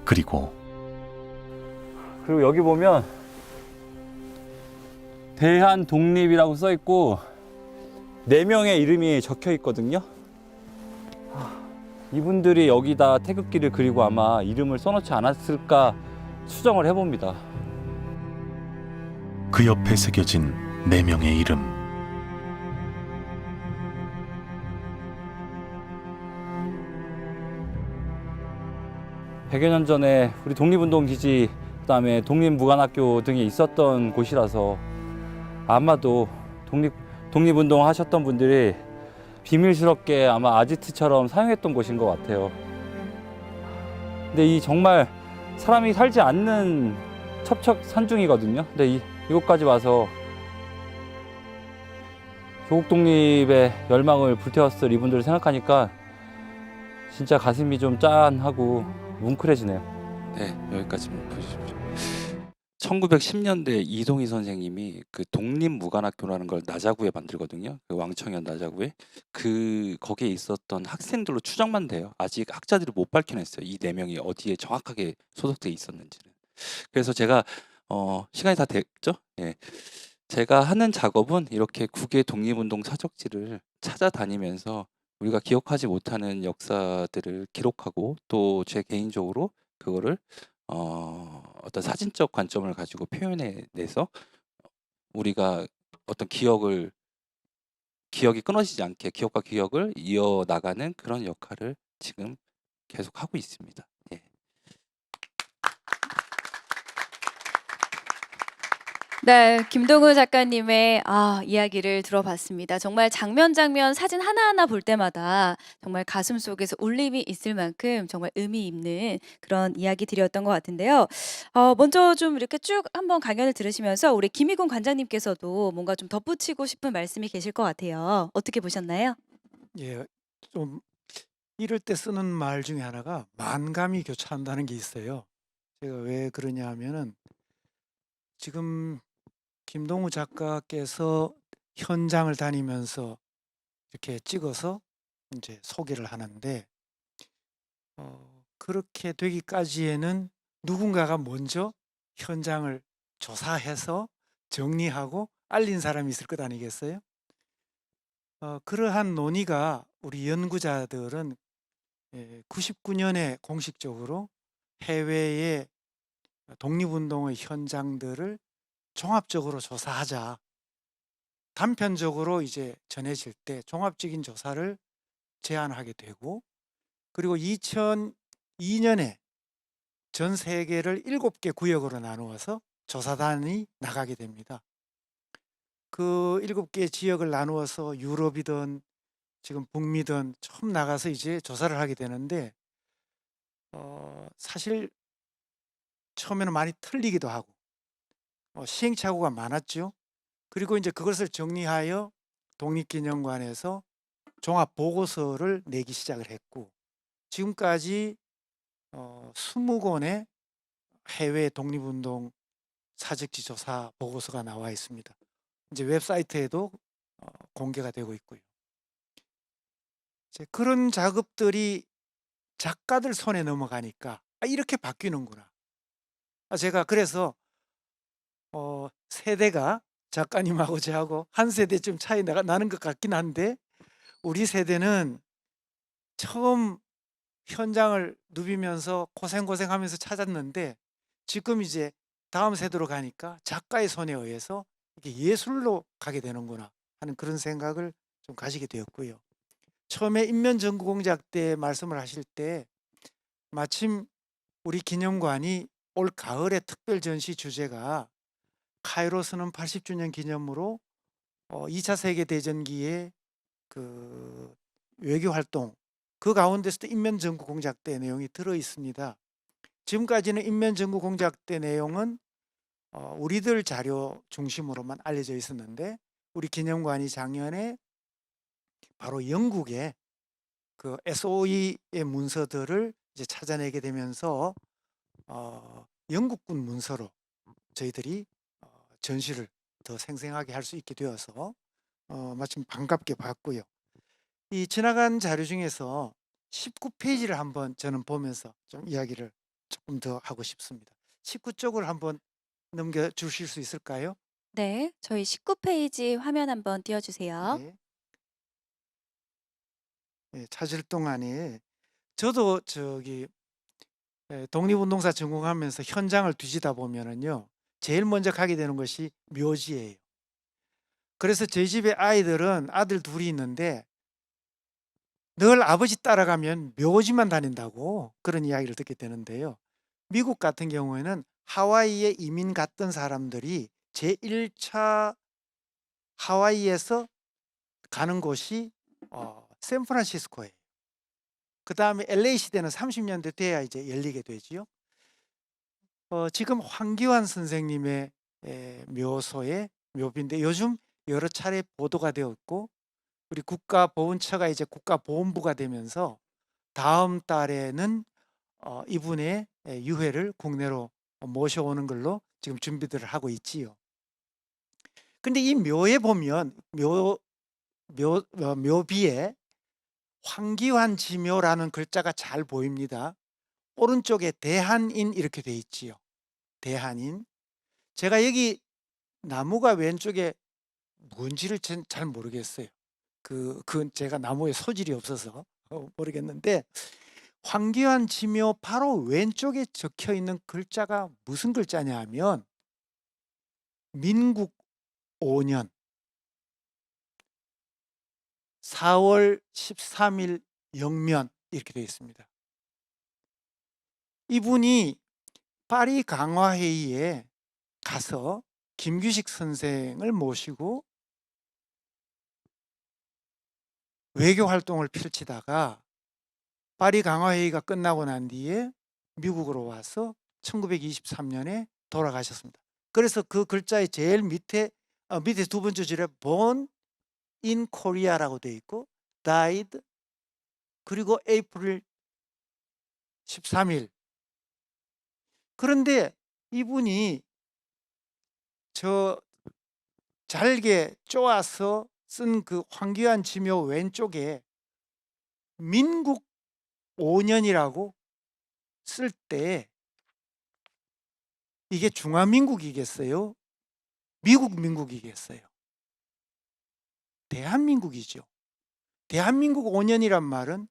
그리고 여기 보면 대한 독립이라고 써 있고 4명의 이름이 적혀 있거든요. 이분들이 여기다 태극기를 그리고 아마 이름을 써놓지 않았을까 추정을 해봅니다. 그 옆에 새겨진 4명의 이름. 백여 년 전에 우리 독립운동 기지, 그다음에 독립무관학교 등이 있었던 곳이라서 아마도 독립운동 하셨던 분들이 비밀스럽게 아마 아지트처럼 사용했던 곳인 것 같아요. 근데 이 정말 사람이 살지 않는 첩첩 산중이거든요. 근데 이곳까지 와서 조국 독립의 열망을 불태웠을 이분들을 생각하니까 진짜 가슴이 좀 짠하고 뭉클해지네요. 네, 여기까지만 보십시오. 1910년대 이동희 선생님이 그 독립무관학교라는 걸 나자구에 만들거든요. 그 왕청현 나자구에. 거기에 있었던 학생들로 추정만 돼요. 아직 학자들이 못 밝혀냈어요. 이 4명이 어디에 정확하게 소속돼 있었는지는. 그래서 제가 시간이 다 됐죠? 예. 제가 하는 작업은 이렇게 국외 독립운동 사적지를 찾아다니면서 우리가 기억하지 못하는 역사들을 기록하고 또 제 개인적으로 그거를 어떤 사진적 관점을 가지고 표현해내서 우리가 어떤 기억이 끊어지지 않게 기억과 기억을 이어나가는 그런 역할을 지금 계속 하고 있습니다. 예. 네, 김동우 작가님의 이야기를 들어봤습니다. 정말 장면 사진 하나하나 볼 때마다 정말 가슴 속에서 울림이 있을 만큼 정말 의미 있는 그런 이야기들이었던 것 같은데요. 먼저 좀 이렇게 쭉 한번 강연을 들으시면서 우리 김희곤 관장님께서도 뭔가 좀 덧붙이고 싶은 말씀이 계실 것 같아요. 어떻게 보셨나요? 예, 좀 이럴 때 쓰는 말 중에 하나가 만감이 교차한다는 게 있어요. 제가 왜 그러냐 하면은 지금 김동우 작가께서 현장을 다니면서 이렇게 찍어서 이제 소개를 하는데 그렇게 되기까지에는 누군가가 먼저 현장을 조사해서 정리하고 알린 사람이 있을 것 아니겠어요? 그러한 논의가 우리 연구자들은 99년에 공식적으로 해외의 독립운동의 현장들을 종합적으로 조사하자. 단편적으로 이제 전해질 때 종합적인 조사를 제안하게 되고, 그리고 2002년에 전 세계를 7개 구역으로 나누어서 조사단이 나가게 됩니다. 그 7개 지역을 나누어서 유럽이든 지금 북미든 처음 나가서 이제 조사를 하게 되는데 사실 처음에는 많이 틀리기도 하고 시행착오가 많았죠. 그리고 이제 그것을 정리하여 독립기념관에서 종합 보고서를 내기 시작을 했고, 지금까지 20권의 해외 독립운동 사적지 조사 보고서가 나와 있습니다. 이제 웹사이트에도 공개가 되고 있고요. 이제 그런 작업들이 작가들 손에 넘어가니까 이렇게 바뀌는구나. 제가 그래서 세대가 작가님하고 저하고 한 세대 좀 차이 나는 것 같긴 한데, 우리 세대는 처음 현장을 누비면서 고생하면서 찾았는데, 지금 이제 다음 세대로 가니까 작가의 손에 의해서 이게 예술로 가게 되는구나 하는 그런 생각을 좀 가지게 되었고요. 처음에 인면전구공작 때 말씀을 하실 때 마침 우리 기념관이 올 가을의 특별 전시 주제가 카이로스는 80주년 기념으로 2차 세계대전기의 그 외교 활동, 그 가운데서도 인면전구공작 때 내용이 들어 있습니다. 지금까지는 인면전구공작 때 내용은 우리들 자료 중심으로만 알려져 있었는데, 우리 기념관이 작년에 바로 영국의 그 SOE의 문서들을 이제 찾아내게 되면서 영국군 문서로 저희들이 전시를 더 생생하게 할 수 있게 되어서 마침 반갑게 봤고요. 이 지나간 자료 중에서 19페이지를 한번 저는 보면서 좀 이야기를 조금 더 하고 싶습니다. 19쪽을 한번 넘겨 주실 수 있을까요? 네, 저희 19페이지 화면 한번 띄워주세요. 네. 찾을 동안에 저도 독립운동사 전공하면서 현장을 뒤지다 보면은요, 제일 먼저 가게 되는 것이 묘지예요. 그래서 저희 집에 아들 둘이 있는데 늘 아버지 따라가면 묘지만 다닌다고 그런 이야기를 듣게 되는데요. 미국 같은 경우에는 하와이에 이민 갔던 사람들이 제1차 하와이에서 가는 곳이 샌프란시스코예요. 그 다음에 LA 시대는 30년대 돼야 이제 열리게 되지요. 지금 황기환 선생님의 묘소의 묘비인데 요즘 여러 차례 보도가 되었고, 우리 국가보훈처가 이제 국가보훈부가 되면서 다음 달에는 이분의 유해를 국내로 모셔오는 걸로 지금 준비들을 하고 있지요. 근데 이 묘에 보면 묘비에 황기환 지묘라는 글자가 잘 보입니다. 오른쪽에 대한인 이렇게 돼 있지요. 대한인. 제가 여기 나무가 왼쪽에 뭔지를 잘 모르겠어요. 그건 제가 나무에 소질이 없어서 모르겠는데, 황기환 지묘 바로 왼쪽에 적혀 있는 글자가 무슨 글자냐 하면 민국 5년 4월 13일 영면 이렇게 되어 있습니다. 이분이 파리 강화회의에 가서 김규식 선생을 모시고 외교 활동을 펼치다가 파리 강화회의가 끝나고 난 뒤에 미국으로 와서 1923년에 돌아가셨습니다. 그래서 그 글자의 제일 밑에 두 번째 줄에 born in Korea라고 되어 있고 died 그리고 에이프릴 13일. 그런데 이분이 저 잘게 쪼아서 쓴 그 황교안 지묘 왼쪽에 민국 5년이라고 쓸 때 이게 중화민국이겠어요? 미국 민국이겠어요? 대한민국이죠. 대한민국 5년이란 말은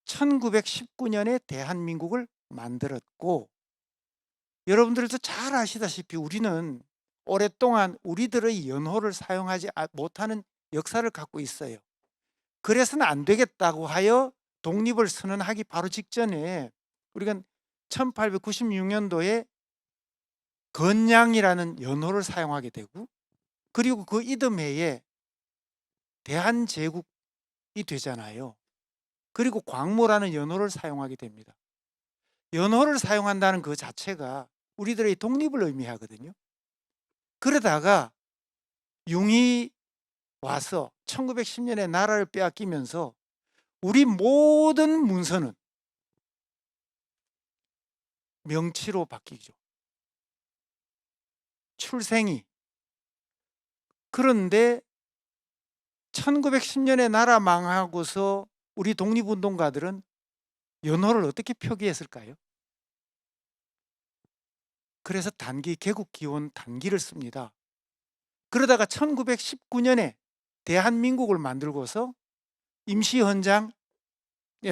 1919년에 대한민국을 만들었고, 여러분들도 잘 아시다시피 우리는 오랫동안 우리들의 연호를 사용하지 못하는 역사를 갖고 있어요. 그래서는 안 되겠다고 하여 독립을 선언하기 바로 직전에 우리가 1896년도에 건양이라는 연호를 사용하게 되고, 그리고 그 이듬해에 대한제국이 되잖아요. 그리고 광무라는 연호를 사용하게 됩니다. 연호를 사용한다는 그 자체가 우리들의 독립을 의미하거든요. 그러다가 융이 와서 1910년에 나라를 빼앗기면서 우리 모든 문서는 명치로 바뀌죠. 출생이. 그런데 1910년에 나라 망하고서 우리 독립운동가들은 연호를 어떻게 표기했을까요? 그래서 단기, 개국기원 단기를 씁니다. 그러다가 1919년에 대한민국을 만들고서 임시헌장에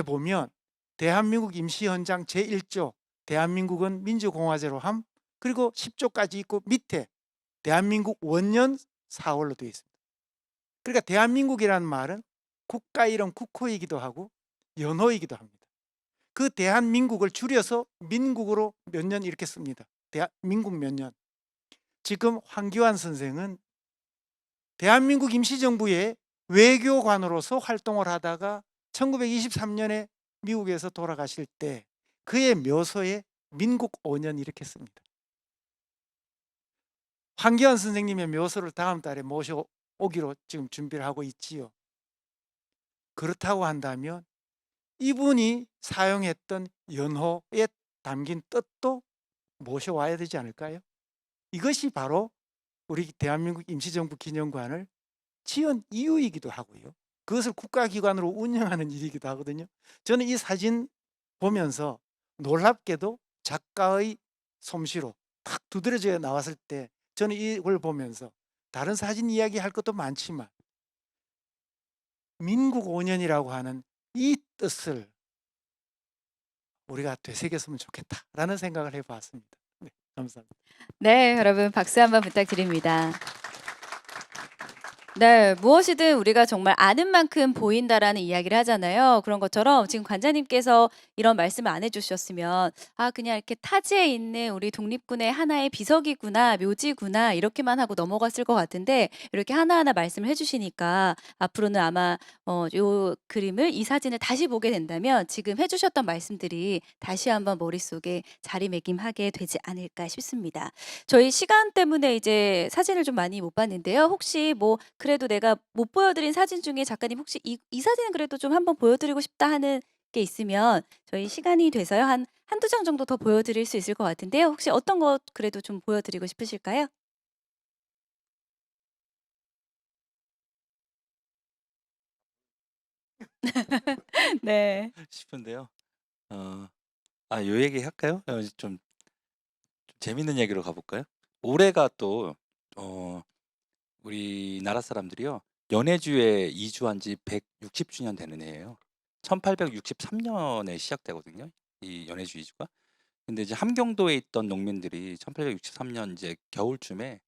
보면 대한민국 임시헌장 제1조 대한민국은 민주공화제로 함, 그리고 10조까지 있고 밑에 대한민국 원년 4월로 되어 있습니다. 그러니까 대한민국이라는 말은 국가 이름 국호이기도 하고 연호이기도 합니다. 그 대한민국을 줄여서 민국으로 몇 년 이렇게 씁니다. 대한민국 몇 년. 지금 황교안 선생은 대한민국 임시정부의 외교관으로서 활동을 하다가 1923년에 미국에서 돌아가실 때 그의 묘소에 민국 5년 이렇게 씁니다. 황교안 선생님의 묘소를 다음 달에 모셔오기로 지금 준비를 하고 있지요. 그렇다고 한다면 이분이 사용했던 연호에 담긴 뜻도 모셔와야 되지 않을까요? 이것이 바로 우리 대한민국 임시정부 기념관을 지은 이유이기도 하고요. 그것을 국가기관으로 운영하는 일이기도 하거든요. 저는 이 사진 보면서 놀랍게도 작가의 솜씨로 탁 두드러져 나왔을 때 저는 이걸 보면서 다른 사진 이야기할 것도 많지만 민국 5년이라고 하는 이 뜻을 우리가 되새겼으면 좋겠다라는 생각을 해봤습니다. 네, 감사합니다. 네, 여러분 박수 한번 부탁드립니다. 네, 무엇이든 우리가 정말 아는 만큼 보인다라는 이야기를 하잖아요. 그런 것처럼 지금 관장님께서 이런 말씀을 안 해주셨으면 그냥 이렇게 타지에 있는 우리 독립군의 하나의 비석이구나, 묘지구나 이렇게만 하고 넘어갔을 것 같은데 이렇게 하나하나 말씀을 해주시니까 앞으로는 아마 요 그림을, 이 사진을 다시 보게 된다면 지금 해주셨던 말씀들이 다시 한번 머릿속에 자리매김하게 되지 않을까 싶습니다. 저희 시간 때문에 이제 사진을 좀 많이 못 봤는데요. 혹시 뭐 그래도 내가 못 보여드린 사진 중에 작가님 혹시 이 사진은 그래도 좀 한번 보여드리고 싶다 하는 게 있으면 저희 시간이 돼서요. 한두 장 정도 더 보여드릴 수 있을 것 같은데요. 혹시 어떤 것 그래도 좀 보여드리고 싶으실까요? 네. 싶은데요. 요 얘기 할까요? 좀 재밌는 얘기로 가볼까요? 올해가 또 우리나라 사람들이요 연해주에 이주한 지 160주년 되는 해예요. 1863년에 시작되거든요. 이 연해주 이주가. 근데 이제 함경도에 있던 농민들이 1863년 이제 겨울쯤에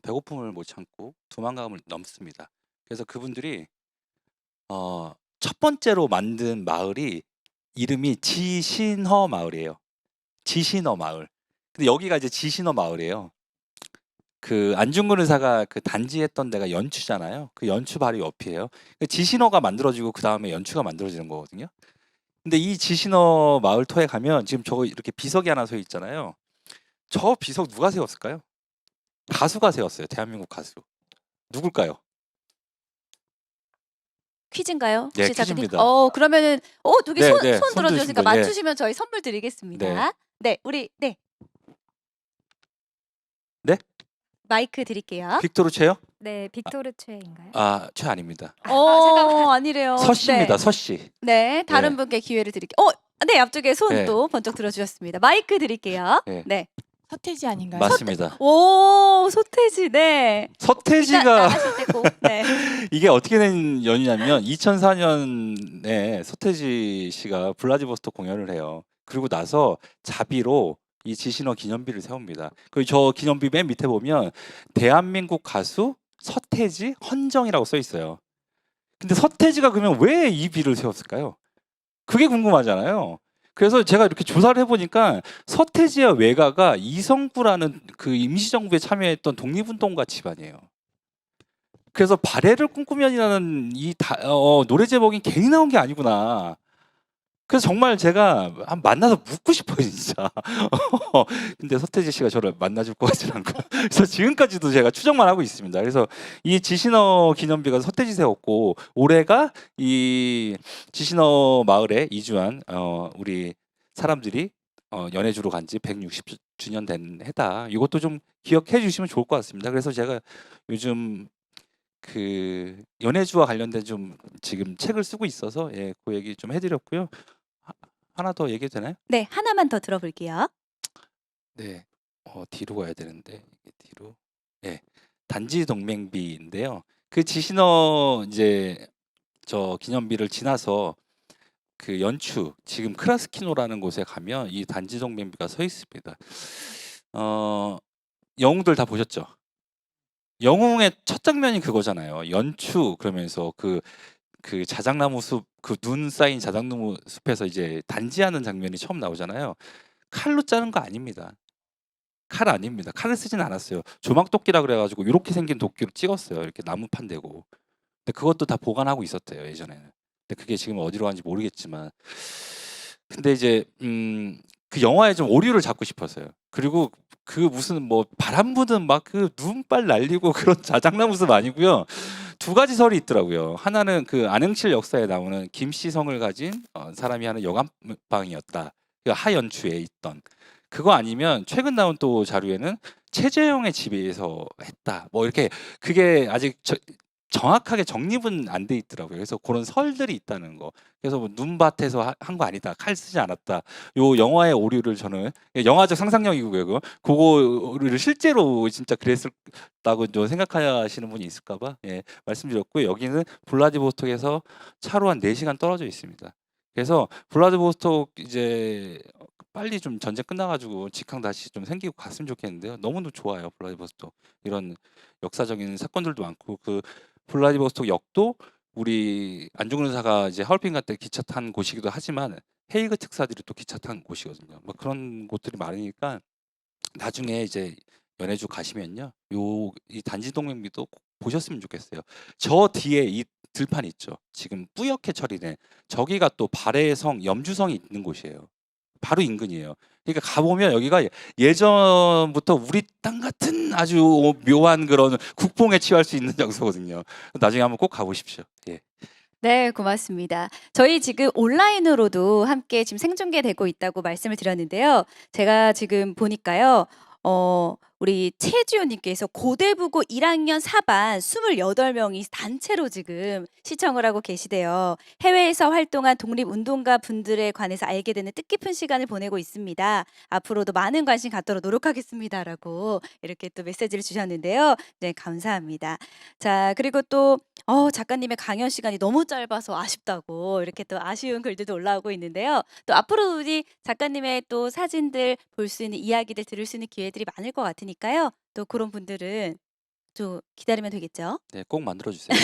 배고픔을 못 참고 두만강을 넘습니다. 그래서 그분들이 첫 번째로 만든 마을이 이름이 지신허 마을이에요. 지신허 마을. 근데 여기가 이제 지신허 마을이에요. 그 안중근 의사가 그 단지했던 데가 연추잖아요. 그 연추 바로 옆이에요. 그 지신허가 만들어지고 그 다음에 연추가 만들어지는 거거든요. 근데 이 지신허 마을터에 가면 지금 저거 이렇게 비석이 하나 서 있잖아요. 저 비석 누가 세웠을까요? 가수가 세웠어요. 대한민국 가수. 누굴까요? 퀴즈인가요? 네, 혹시 작가님? 퀴즈입니다. 그러면은 두 개 네, 손 네, 손 손 들어주셨으니까 드시면, 예. 맞추시면 저희 선물 드리겠습니다. 네, 우리 네. 네? 마이크 드릴게요. 빅토르 최요? 네, 빅토르 최인가요? 최 아닙니다. 아니래요. 서 씨입니다. 네. 서 씨. 네, 다른 네. 분께 기회를 드릴게요. 네, 앞쪽에 손 네. 또 번쩍 들어주셨습니다. 마이크 드릴게요. 네. 네. 서태지 아닌가요? 맞습니다. 오, 소태지, 네. 이따 서태지가 나가실 때 꼭. 네. 이게 어떻게 된 연유냐면 2004년에 서태지 씨가 블라디보스토크 공연을 해요. 그리고 나서 자비로 이 지신호 기념비를 세웁니다. 그리고 저 기념비 맨 밑에 보면 대한민국 가수 서태지 헌정이라고 써 있어요. 근데 서태지가 그러면 왜 이 비를 세웠을까요? 그게 궁금하잖아요. 그래서 제가 이렇게 조사를 해보니까 서태지와 외가가 이성구라는 그 임시정부에 참여했던 독립운동가 집안이에요. 그래서 발해를 꿈꾸면이라는 이 노래 제목이 괜히 나온 게 아니구나. 그래서 정말 제가 만나서 묻고 싶어요, 진짜. 근데 서태지 씨가 저를 만나줄 것 같지는 않고. 그래서 지금까지도 제가 추정만 하고 있습니다. 그래서 이 지신어 기념비가 서태지 세웠고, 올해가 이 지신어 마을에 이주한 우리 사람들이 연해주로 간 지 160주년 된 해다. 이것도 좀 기억해 주시면 좋을 것 같습니다. 그래서 제가 요즘 그 연해주와 관련된 좀 지금 책을 쓰고 있어서 그 얘기 좀 해드렸고요. 하나 더 얘기해도 되나요? 네, 하나만 더 들어볼게요. 네, 뒤로 가야 되는데 이게 뒤로. 네, 단지 동맹비인데요. 그 지신어 이제 저 기념비를 지나서 그 연추 지금 크라스키노라는 곳에 가면 이 단지 동맹비가 서 있습니다. 영웅들 다 보셨죠? 영웅의 첫 장면이 그거잖아요. 연추 그러면서 그 자작나무 숲, 그 눈 쌓인 자작나무 숲에서 이제 단지하는 장면이 처음 나오잖아요. 칼로 자른 거 아닙니다. 칼 아닙니다. 칼을 쓰진 않았어요. 조막도끼라 그래가지고 이렇게 생긴 도끼로 찍었어요. 이렇게 나무판 대고. 근데 그것도 다 보관하고 있었대요, 예전에는. 근데 그게 지금 어디로 간지 모르겠지만. 근데 이제 그 영화에 좀 오류를 잡고 싶었어요. 그리고 그 무슨 뭐 바람 부는 막 그 눈발 날리고 그런 자작나무 숲 아니고요. 두 가지 설이 있더라고요. 하나는 그 안흥칠 역사에 나오는 김씨성을 가진 사람이 하는 여관방이었다. 그 하연추에 있던. 그거 아니면 최근 나온 또 자료에는 최재형의 집에서 했다. 뭐 이렇게 그게 아직 정확하게 정립은 안 돼 있더라고요. 그래서 그런 설들이 있다는 거. 그래서 뭐 눈밭에서 한 거 아니다. 칼 쓰지 않았다. 요 영화의 오류를 저는 영화적 상상력이고요. 그거를 실제로 진짜 그랬다고 좀 생각하시는 분이 있을까봐 말씀드렸고요. 여기는 블라디보스톡에서 차로 한 4시간 떨어져 있습니다. 그래서 블라디보스톡 이제 빨리 좀 전쟁 끝나가지고 직항 다시 좀 생기고 갔으면 좋겠는데요. 너무너무 좋아요, 블라디보스톡. 이런 역사적인 사건들도 많고 그 블라디보스톡 역도 우리 안중근 의사가 이제 하얼빈 갈 때 기차 탄 곳이기도 하지만 헤이그 특사들이 또 기차 탄 곳이거든요. 뭐 그런 곳들이 많으니까 나중에 이제 연해주 가시면요, 이 단지 동맹비도 꼭 보셨으면 좋겠어요. 저 뒤에 이 들판 있죠. 지금 뿌옇게 처리된 저기가 또 발해성 염주성이 있는 곳이에요. 바로 인근이에요. 그러니까 가보면 여기가 예전부터 우리 땅 같은 아주 묘한 그런 국뽕에 취할 수 있는 장소거든요. 나중에 한번 꼭 가보십시오. 예. 네, 고맙습니다. 저희 지금 온라인으로도 함께 지금 생중계되고 있다고 말씀을 드렸는데요. 제가 지금 보니까요. 우리 최지호님께서 고대부고 1학년 4반 28명이 단체로 지금 시청을 하고 계시대요. 해외에서 활동한 독립운동가 분들에 관해서 알게 되는 뜻깊은 시간을 보내고 있습니다. 앞으로도 많은 관심 갖도록 노력하겠습니다라고 이렇게 또 메시지를 주셨는데요. 네, 감사합니다. 자, 그리고 또 작가님의 강연 시간이 너무 짧아서 아쉽다고 이렇게 또 아쉬운 글들도 올라오고 있는데요. 또 앞으로 우리 작가님의 또 사진들 볼 수 있는 이야기들 들을 수 있는 기회들이 많을 것 같으니까요. 또 그런 분들은 좀 기다리면 되겠죠? 네, 꼭 만들어 주세요.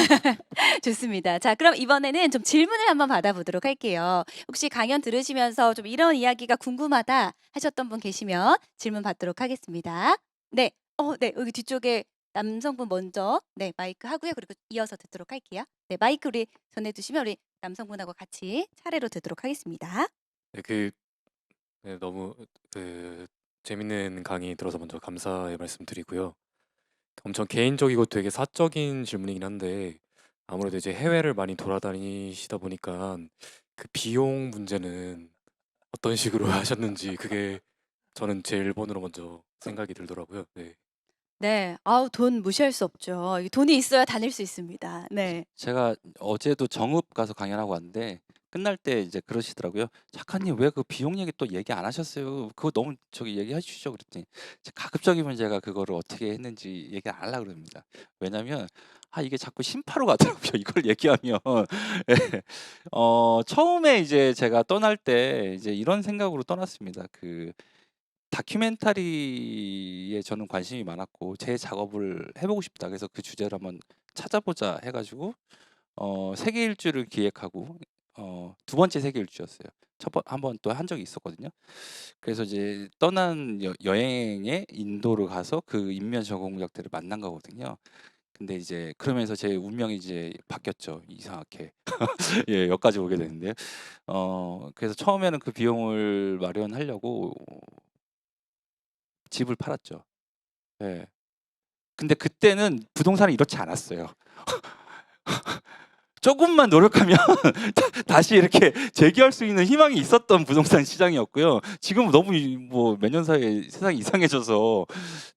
좋습니다. 자, 그럼 이번에는 좀 질문을 한번 받아보도록 할게요. 혹시 강연 들으시면서 좀 이런 이야기가 궁금하다 하셨던 분 계시면 질문 받도록 하겠습니다. 네, 네, 여기 뒤쪽에 남성분 먼저 마이크 하고요. 그리고 이어서 듣도록 할게요. 네, 마이크 우리 전해주시면 우리 남성분하고 같이 차례로 듣도록 하겠습니다. 네, 너무 재밌는 강의 들어서 먼저 감사의 말씀드리고요. 엄청 개인적이고 되게 사적인 질문이긴 한데 아무래도 이제 해외를 많이 돌아다니시다 보니까 그 비용 문제는 어떤 식으로 하셨는지 그게 저는 제일 번으로 먼저 생각이 들더라고요. 네. 네. 아우 돈 무시할 수 없죠. 이 돈이 있어야 다닐 수 있습니다. 네. 제가 어제도 정읍 가서 강연하고 왔는데 끝날 때 이제 그러시더라고요. "작가님 왜 그 비용 얘기 또 얘기 안 하셨어요? 그거 너무 저기 얘기해 주시죠." 그랬더니 이제 가급적이면 제가 그거를 어떻게 했는지 얘기 안 하려고 그럽니다. 왜냐면 이게 자꾸 심파로 가더라고요, 이걸 얘기하면. 예. 처음에 이제 제가 떠날 때 이제 이런 생각으로 떠났습니다. 그 다큐멘터리에 저는 관심이 많았고 '제 작업을 해 보고 싶다.' 그래서 그 주제를 한번 찾아보자 해 가지고 세계 일주를 기획하고 두 번째 세계 일주였어요. 첫 번 한 번 또 한 적이 있었거든요. 그래서 이제 떠난 여행에 인도를 가서 그 인면 저공작들을 만난 거거든요. 근데 이제 그러면서 제 운명이 이제 바뀌었죠, 이상하게. 예, 여기까지 오게 됐는데요. 그래서 처음에는 그 비용을 마련하려고 집을 팔았죠. 예. 근데 그때는 부동산이 이렇지 않았어요. 조금만 노력하면 다시 이렇게 재기할 수 있는 희망이 있었던 부동산 시장이었고요. 지금은 너무 뭐 몇 년 사이에 세상이 이상해져서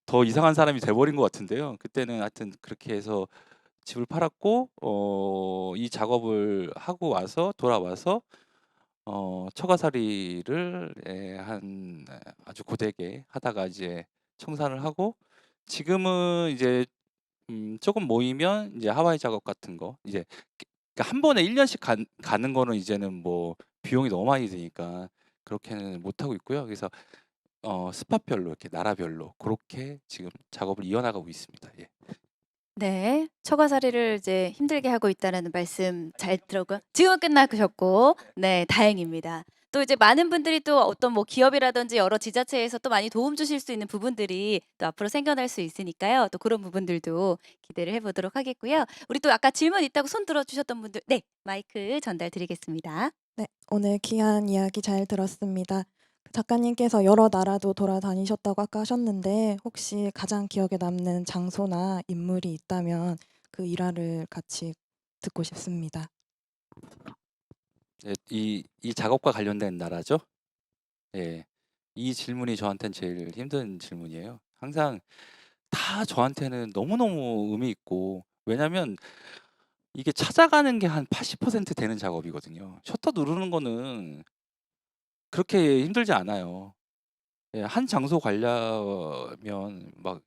더 이상한 사람이 돼 버린 것 같은데요. 그때는 하여튼 그렇게 해서 집을 팔았고 이 작업을 하고 와서 돌아와서 처가살이를 아주 고되게 하다가 이제 청산을 하고 지금은 이제 조금 모이면 이제 하와이 작업 같은 거 이제 그러니까 한 번에 1 년씩 가는 거는 이제는 뭐 비용이 너무 많이 드니까 그렇게는 못 하고 있고요. 그래서 스팟별로 이렇게 나라별로 그렇게 지금 작업을 이어나가고 있습니다. 예. 네. 처가살이를 이제 힘들게 하고 있다라는 말씀 잘 들었고요. 지금은 끝나셨고 네 다행입니다. 또 이제 많은 분들이 또 어떤 뭐 기업이라든지 여러 지자체에서 또 많이 도움 주실 수 있는 부분들이 또 앞으로 생겨날 수 있으니까요. 또 그런 부분들도 기대를 해 보도록 하겠고요. 우리 또 아까 질문 있다고 손 들어 주셨던 분들 네 마이크 전달 드리겠습니다. 네, 오늘 귀한 이야기 잘 들었습니다. 작가님께서 여러 나라도 돌아다니셨다고 아까 하셨는데 혹시 가장 기억에 남는 장소나 인물이 있다면 그 일화를 같이 듣고 싶습니다. 네, 이 작업과 관련된 나라죠? 예. 이 질문이 저한테는 제일 힘든 질문이에요. 항상 다 저한테는 너무너무 의미 있고 왜냐면 이게 찾아가는 게 한 80% 되는 작업이거든요. 셔터 누르는 거는 그렇게 힘들지 않아요. 예, 한 장소 가려면 막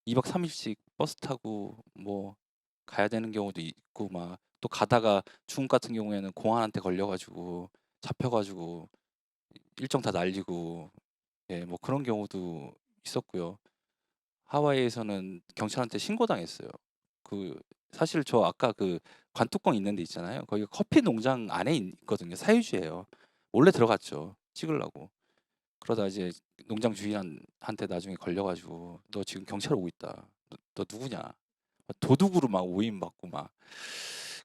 2박 3 일씩 버스 타고 뭐 가야 되는 경우도 있고 막 또 가다가 중국 같은 경우에는 공안한테 걸려 가지고 잡혀 가지고 일정 다 날리고 예, 뭐 그런 경우도 있었고요. 하와이에서는 경찰한테 신고당했어요. 그 사실 저 아까 그 관뚜껑 있는 데 있잖아요. 거기가 커피 농장 안에 있거든요. 사유지예요. 몰래 들어갔죠, 찍으려고. 그러다 이제 농장 주인한테 나중에 걸려 가지고 "너 지금 경찰 오고 있다. 너 누구냐." 도둑으로 막 오인받고 막.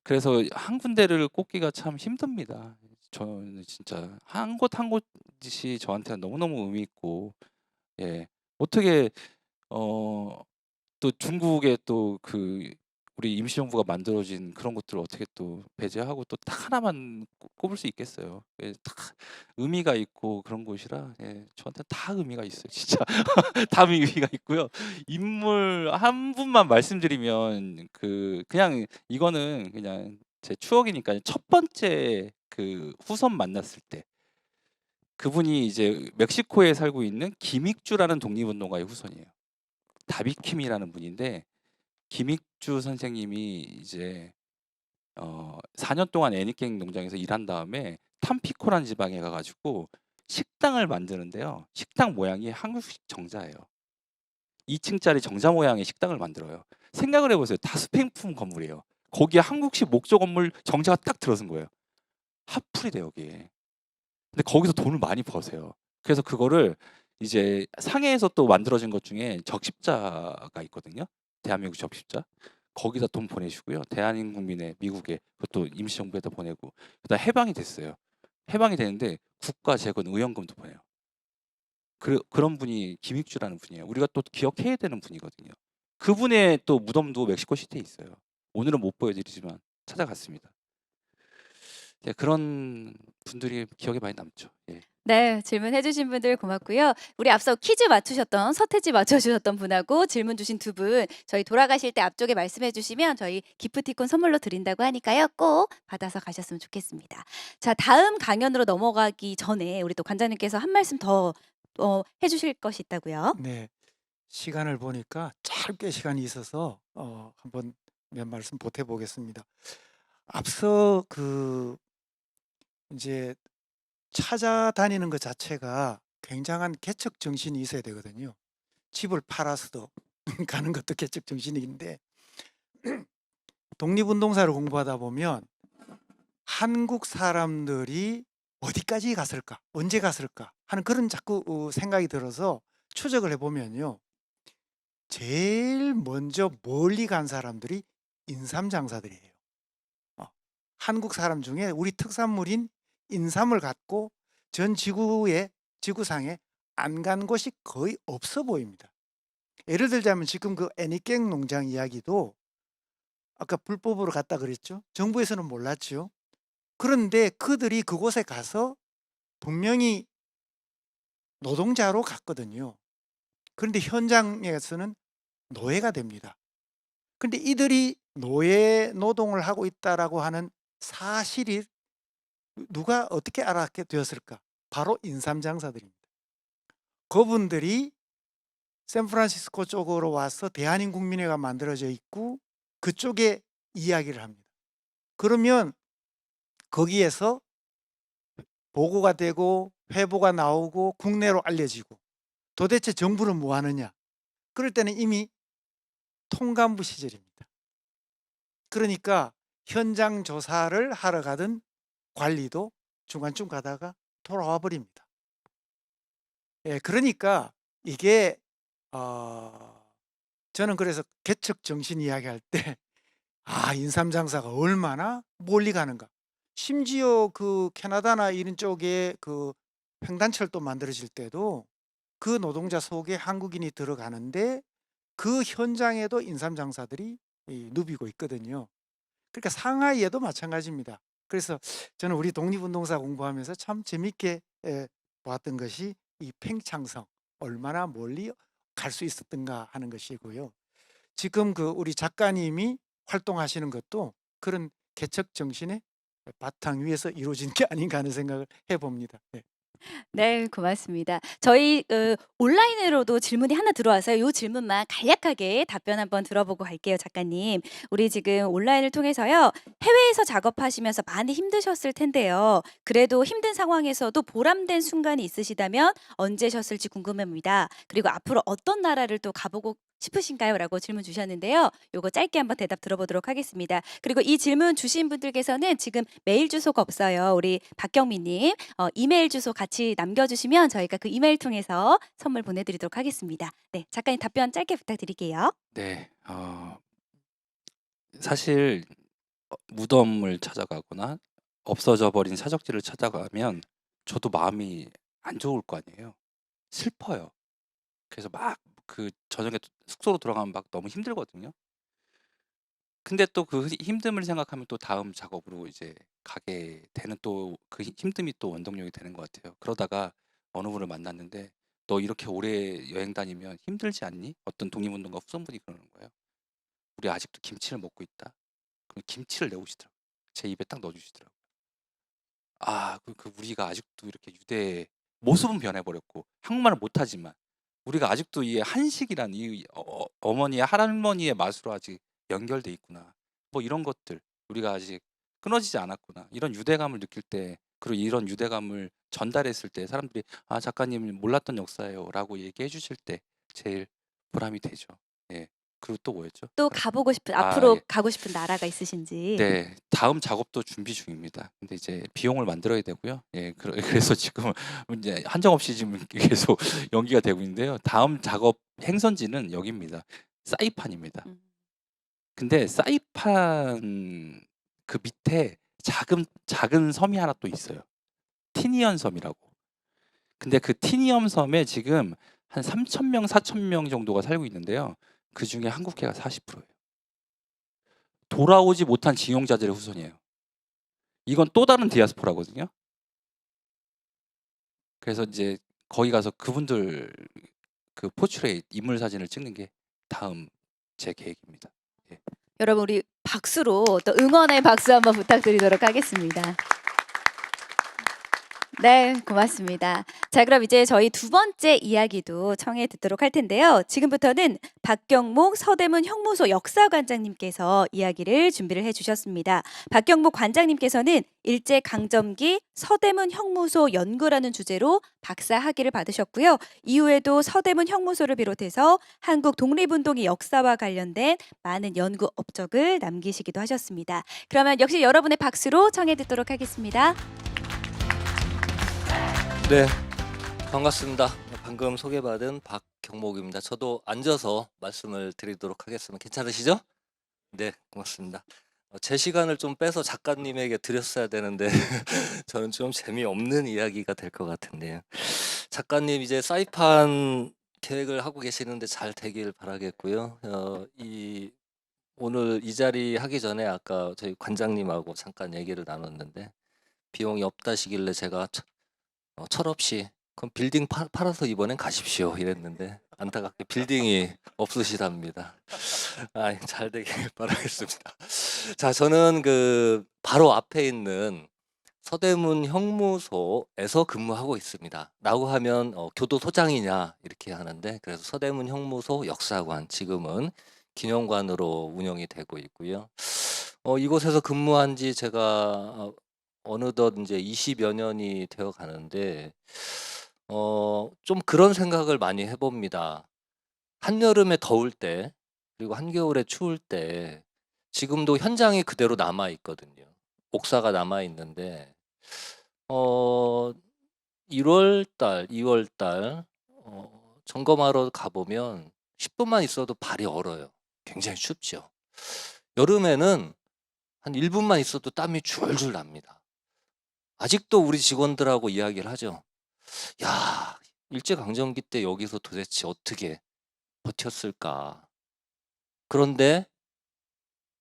그래서 한 군데를 꼽기가 참 힘듭니다. 저는 진짜 한 곳 한 곳이 저한테는 너무너무 의미 있고 예. 어떻게 또 중국의 또 그 우리 임시정부가 만들어진 그런 것들을 어떻게 또 배제하고 또 딱 하나만 꼽을 수 있겠어요. 예, 다 의미가 있고 그런 곳이라 예, 저한테 다 의미가 있어요, 진짜. 다 의미가 있고요. 인물 한 분만 말씀드리면 그냥 이거는 그냥 제 추억이니까요. 첫 번째 그 후손 만났을 때 그분이 이제 멕시코에 살고 있는 김익주라는 독립운동가의 후손이에요. 다비킴이라는 분인데 김익주 선생님이 이제 4년 동안 애니게임 농장에서 일한 다음에 탐피코라는 지방에 가 가지고 식당을 만드는데요. 식당 모양이 한국식 정자예요. 2층짜리 정자 모양의 식당을 만들어요. 생각을 해 보세요. 다수평품 건물이에요. 거기에 한국식 목조 건물 정자가 딱 들어선 거예요. 핫플이래 여기에. 근데 거기서 돈을 많이 버세요. 그래서 그거를 이제 상해에서 또 만들어진 것 중에 적십자가 있거든요. 대한민국 적십자. 거기다 돈 보내시고요. 대한민국민의 미국에 그것도 임시정부에다 보내고 그다음 해방이 됐어요. 해방이 되는데 국가 재건 의원금도 보내요. 그런 분이 김익주라는 분이에요. 우리가 또 기억해야 되는 분이거든요. 그분의 또 무덤도 멕시코 시티에 있어요. 오늘은 못 보여드리지만 찾아갔습니다. 예, 그런 분들이 기억에 많이 남죠. 예. 네, 질문해 주신 분들 고맙고요. 우리 앞서 퀴즈 맞추셨던 서태지 맞춰주셨던 분하고 질문 주신 두 분 저희 돌아가실 때 앞쪽에 말씀해 주시면 저희 기프티콘 선물로 드린다고 하니까요. 꼭 받아서 가셨으면 좋겠습니다. 자, 다음 강연으로 넘어가기 전에 우리 또 관장님께서 한 말씀 더 해주실 것이 있다고요. 네. 시간을 보니까 짧게 시간이 있어서 한번 몇 말씀 보태 보겠습니다. 앞서 이제 찾아다니는 것 자체가 굉장한 개척 정신이 있어야 되거든요. 집을 팔아서도 가는 것도 개척 정신인데 독립운동사를 공부하다 보면 한국 사람들이 어디까지 갔을까? 언제 갔을까? 하는 그런 자꾸 생각이 들어서 추적을 해보면요. 제일 먼저 멀리 간 사람들이 인삼장사들이에요. 한국 사람 중에 우리 특산물인 인삼을 갖고 전 지구상에 안 간 곳이 거의 없어 보입니다. 예를 들자면 지금 그 애니깽 농장 이야기도 아까 불법으로 갔다 그랬죠. 정부에서는 몰랐죠. 그런데 그들이 그곳에 가서 분명히 노동자로 갔거든요. 그런데 현장에서는 노예가 됩니다. 근데 이들이 노예 노동을 하고 있다라고 하는 사실이 누가 어떻게 알았게 되었을까? 바로 인삼장사들입니다. 그분들이 샌프란시스코 쪽으로 와서 대한인국민회가 만들어져 있고 그쪽에 이야기를 합니다. 그러면 거기에서 보고가 되고 회보가 나오고 국내로 알려지고 도대체 정부는 뭐 하느냐? 그럴 때는 이미 통감부 시절입니다. 그러니까 현장 조사를 하러 가던 관리도 중간쯤 가다가 돌아와 버립니다. 예, 그러니까 이게 저는 그래서 개척 정신 이야기할 때 인삼장사가 얼마나 멀리 가는가. 심지어 그 캐나다나 이런 쪽에 그 횡단철도 만들어질 때도 그 노동자 속에 한국인이 들어가는데 그 현장에도 인삼장사들이 누비고 있거든요. 그러니까 상하이에도 마찬가지입니다. 그래서 저는 우리 독립운동사 공부하면서 참 재밌게 보았던 것이 이 팽창성, 얼마나 멀리 갈 수 있었던가 하는 것이고요. 지금 그 우리 작가님이 활동하시는 것도 그런 개척 정신의 바탕 위에서 이루어진 게 아닌가 하는 생각을 해봅니다. 네. 네, 고맙습니다. 저희 온라인으로도 질문이 하나 들어와서요. 이 질문만 간략하게 답변 한번 들어보고 갈게요, 작가님. 우리 지금 온라인을 통해서요. 해외에서 작업하시면서 많이 힘드셨을 텐데요. 그래도 힘든 상황에서도 보람된 순간이 있으시다면 언제셨을지 궁금합니다. 그리고 앞으로 어떤 나라를 또 가보고 싶으신가요? 라고 질문 주셨는데요. 요거 짧게 한번 대답 들어보도록 하겠습니다. 그리고 이 질문 주신 분들께서는 지금 메일 주소가 없어요. 우리 박경민님 이메일 주소 같이 남겨주시면 저희가 그 이메일 통해서 선물 보내드리도록 하겠습니다. 네, 작가님 답변 짧게 부탁드릴게요. 네. 사실 무덤을 찾아가거나 없어져 버린 사적지를 찾아가면 저도 마음이 안 좋을 거 아니에요. 슬퍼요. 그래서 막 그 저녁에 숙소로 돌아가면 막 너무 힘들거든요. 근데 또 그 힘듦을 생각하면 또 다음 작업으로 이제 가게 되는 또 그 힘듦이 또 원동력이 되는 것 같아요. 그러다가 어느 분을 만났는데 "너 이렇게 오래 여행 다니면 힘들지 않니?" 어떤 독립운동가 후손분이 그러는 거예요. "우리 아직도 김치를 먹고 있다." 그 김치를 내오시더라고요. 제 입에 딱 넣어주시더라고요. 우리가 아직도 이렇게 유대 모습은 변해버렸고 한국말을 못하지만 우리가 아직도 이 한식이란 이 어머니의 할머니의 맛으로 아직 연결돼 있구나. 뭐 이런 것들 우리가 아직 끊어지지 않았구나. 이런 유대감을 느낄 때 그리고 이런 유대감을 전달했을 때 사람들이 작가님 몰랐던 역사예요라고 얘기해 주실 때 제일 보람이 되죠. 예. 그리고 또 뭐였죠? 또 가보고 싶은 앞으로 예. 가고 싶은 나라가 있으신지. 네. 다음 작업도 준비 중입니다. 근데 이제 비용을 만들어야 되고요. 예. 그래서 지금 이제 한정없이 지금 계속 연기가 되고 있는데요. 다음 작업 행선지는 여기입니다. 사이판입니다. 근데 사이판 그 밑에 작은 섬이 하나 또 있어요. 티니언 섬이라고. 근데 그 티니엄 섬에 지금 한 3,000명, 4,000명 정도가 살고 있는데요. 그중에 한국계가 40%예요. 돌아오지 못한 징용자들의 후손이에요. 이건 또 다른 디아스포라거든요. 그래서 이제 거기 가서 그분들 그 포트레이 인물 사진을 찍는 게 다음 제 계획입니다. 예. 여러분 우리 박수로 또 응원의 박수 한번 부탁드리도록 하겠습니다. 네, 고맙습니다. 자, 그럼 이제 저희 두 번째 이야기도 청해 듣도록 할 텐데요. 지금부터는 박경목 서대문 형무소 역사관장님께서 이야기를 준비를 해주셨습니다. 박경목 관장님께서는 일제강점기 서대문 형무소 연구라는 주제로 박사 학위를 받으셨고요. 이후에도 서대문 형무소를 비롯해서 한국 독립운동의 역사와 관련된 많은 연구 업적을 남기시기도 하셨습니다. 그러면 역시 여러분의 박수로 청해 듣도록 하겠습니다. 네, 반갑습니다. 방금 소개받은 박경목입니다. 저도 앉아서 말씀을 드리도록 하겠습니다. 괜찮으시죠? 네, 고맙습니다. 제 시간을 좀 빼서 작가님에게 드렸어야 되는데 저는 좀 재미없는 이야기가 될 것 같은데요. 작가님 이제 사이판 계획을 하고 계시는데 잘 되길 바라겠고요. 오늘 이 자리 하기 전에 아까 저희 관장님하고 잠깐 얘기를 나눴는데 비용이 없다시길래 제가 철없이 그럼 빌딩 팔아서 이번엔 가십시오 이랬는데 안타깝게 빌딩이 없으시답니다. 잘 되길 바라겠습니다. 자, 저는 그 바로 앞에 있는 서대문 형무소에서 근무하고 있습니다. 라고 하면 교도소장이냐 이렇게 하는데, 그래서 서대문 형무소 역사관, 지금은 기념관으로 운영이 되고 있고요. 이곳에서 근무한 지 제가 어느덧 이제 20여 년이 되어 가는데 좀 그런 생각을 많이 해봅니다. 한여름에 더울 때 그리고 한겨울에 추울 때 지금도 현장이 그대로 남아 있거든요. 옥사가 남아 있는데 1월 달, 2월 달 점검하러 가보면 10분만 있어도 발이 얼어요. 굉장히 춥죠. 여름에는 한 1분만 있어도 땀이 줄줄 납니다. 아직도 우리 직원들하고 이야기를 하죠. 야, 일제강점기 때 여기서 도대체 어떻게 버텼을까? 그런데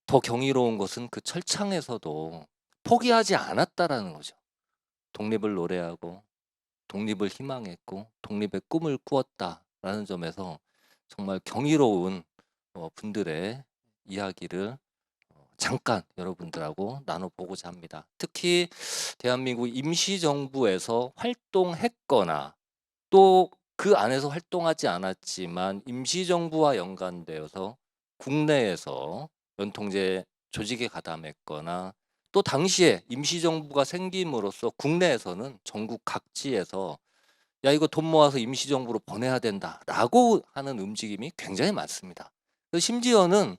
더 경이로운 것은 그 철창에서도 포기하지 않았다라는 거죠. 독립을 노래하고 독립을 희망했고 독립의 꿈을 꾸었다라는 점에서 정말 경이로운 분들의 이야기를 잠깐 여러분들하고 나눠보고자 합니다. 특히 대한민국 임시정부에서 활동했거나 또 그 안에서 활동하지 않았지만 임시정부와 연관되어서 국내에서 연통제 조직에 가담했거나 또 당시에 임시정부가 생김으로써 국내에서는 전국 각지에서 야, 이거 돈 모아서 임시정부로 보내야 된다라고 하는 움직임이 굉장히 많습니다. 심지어는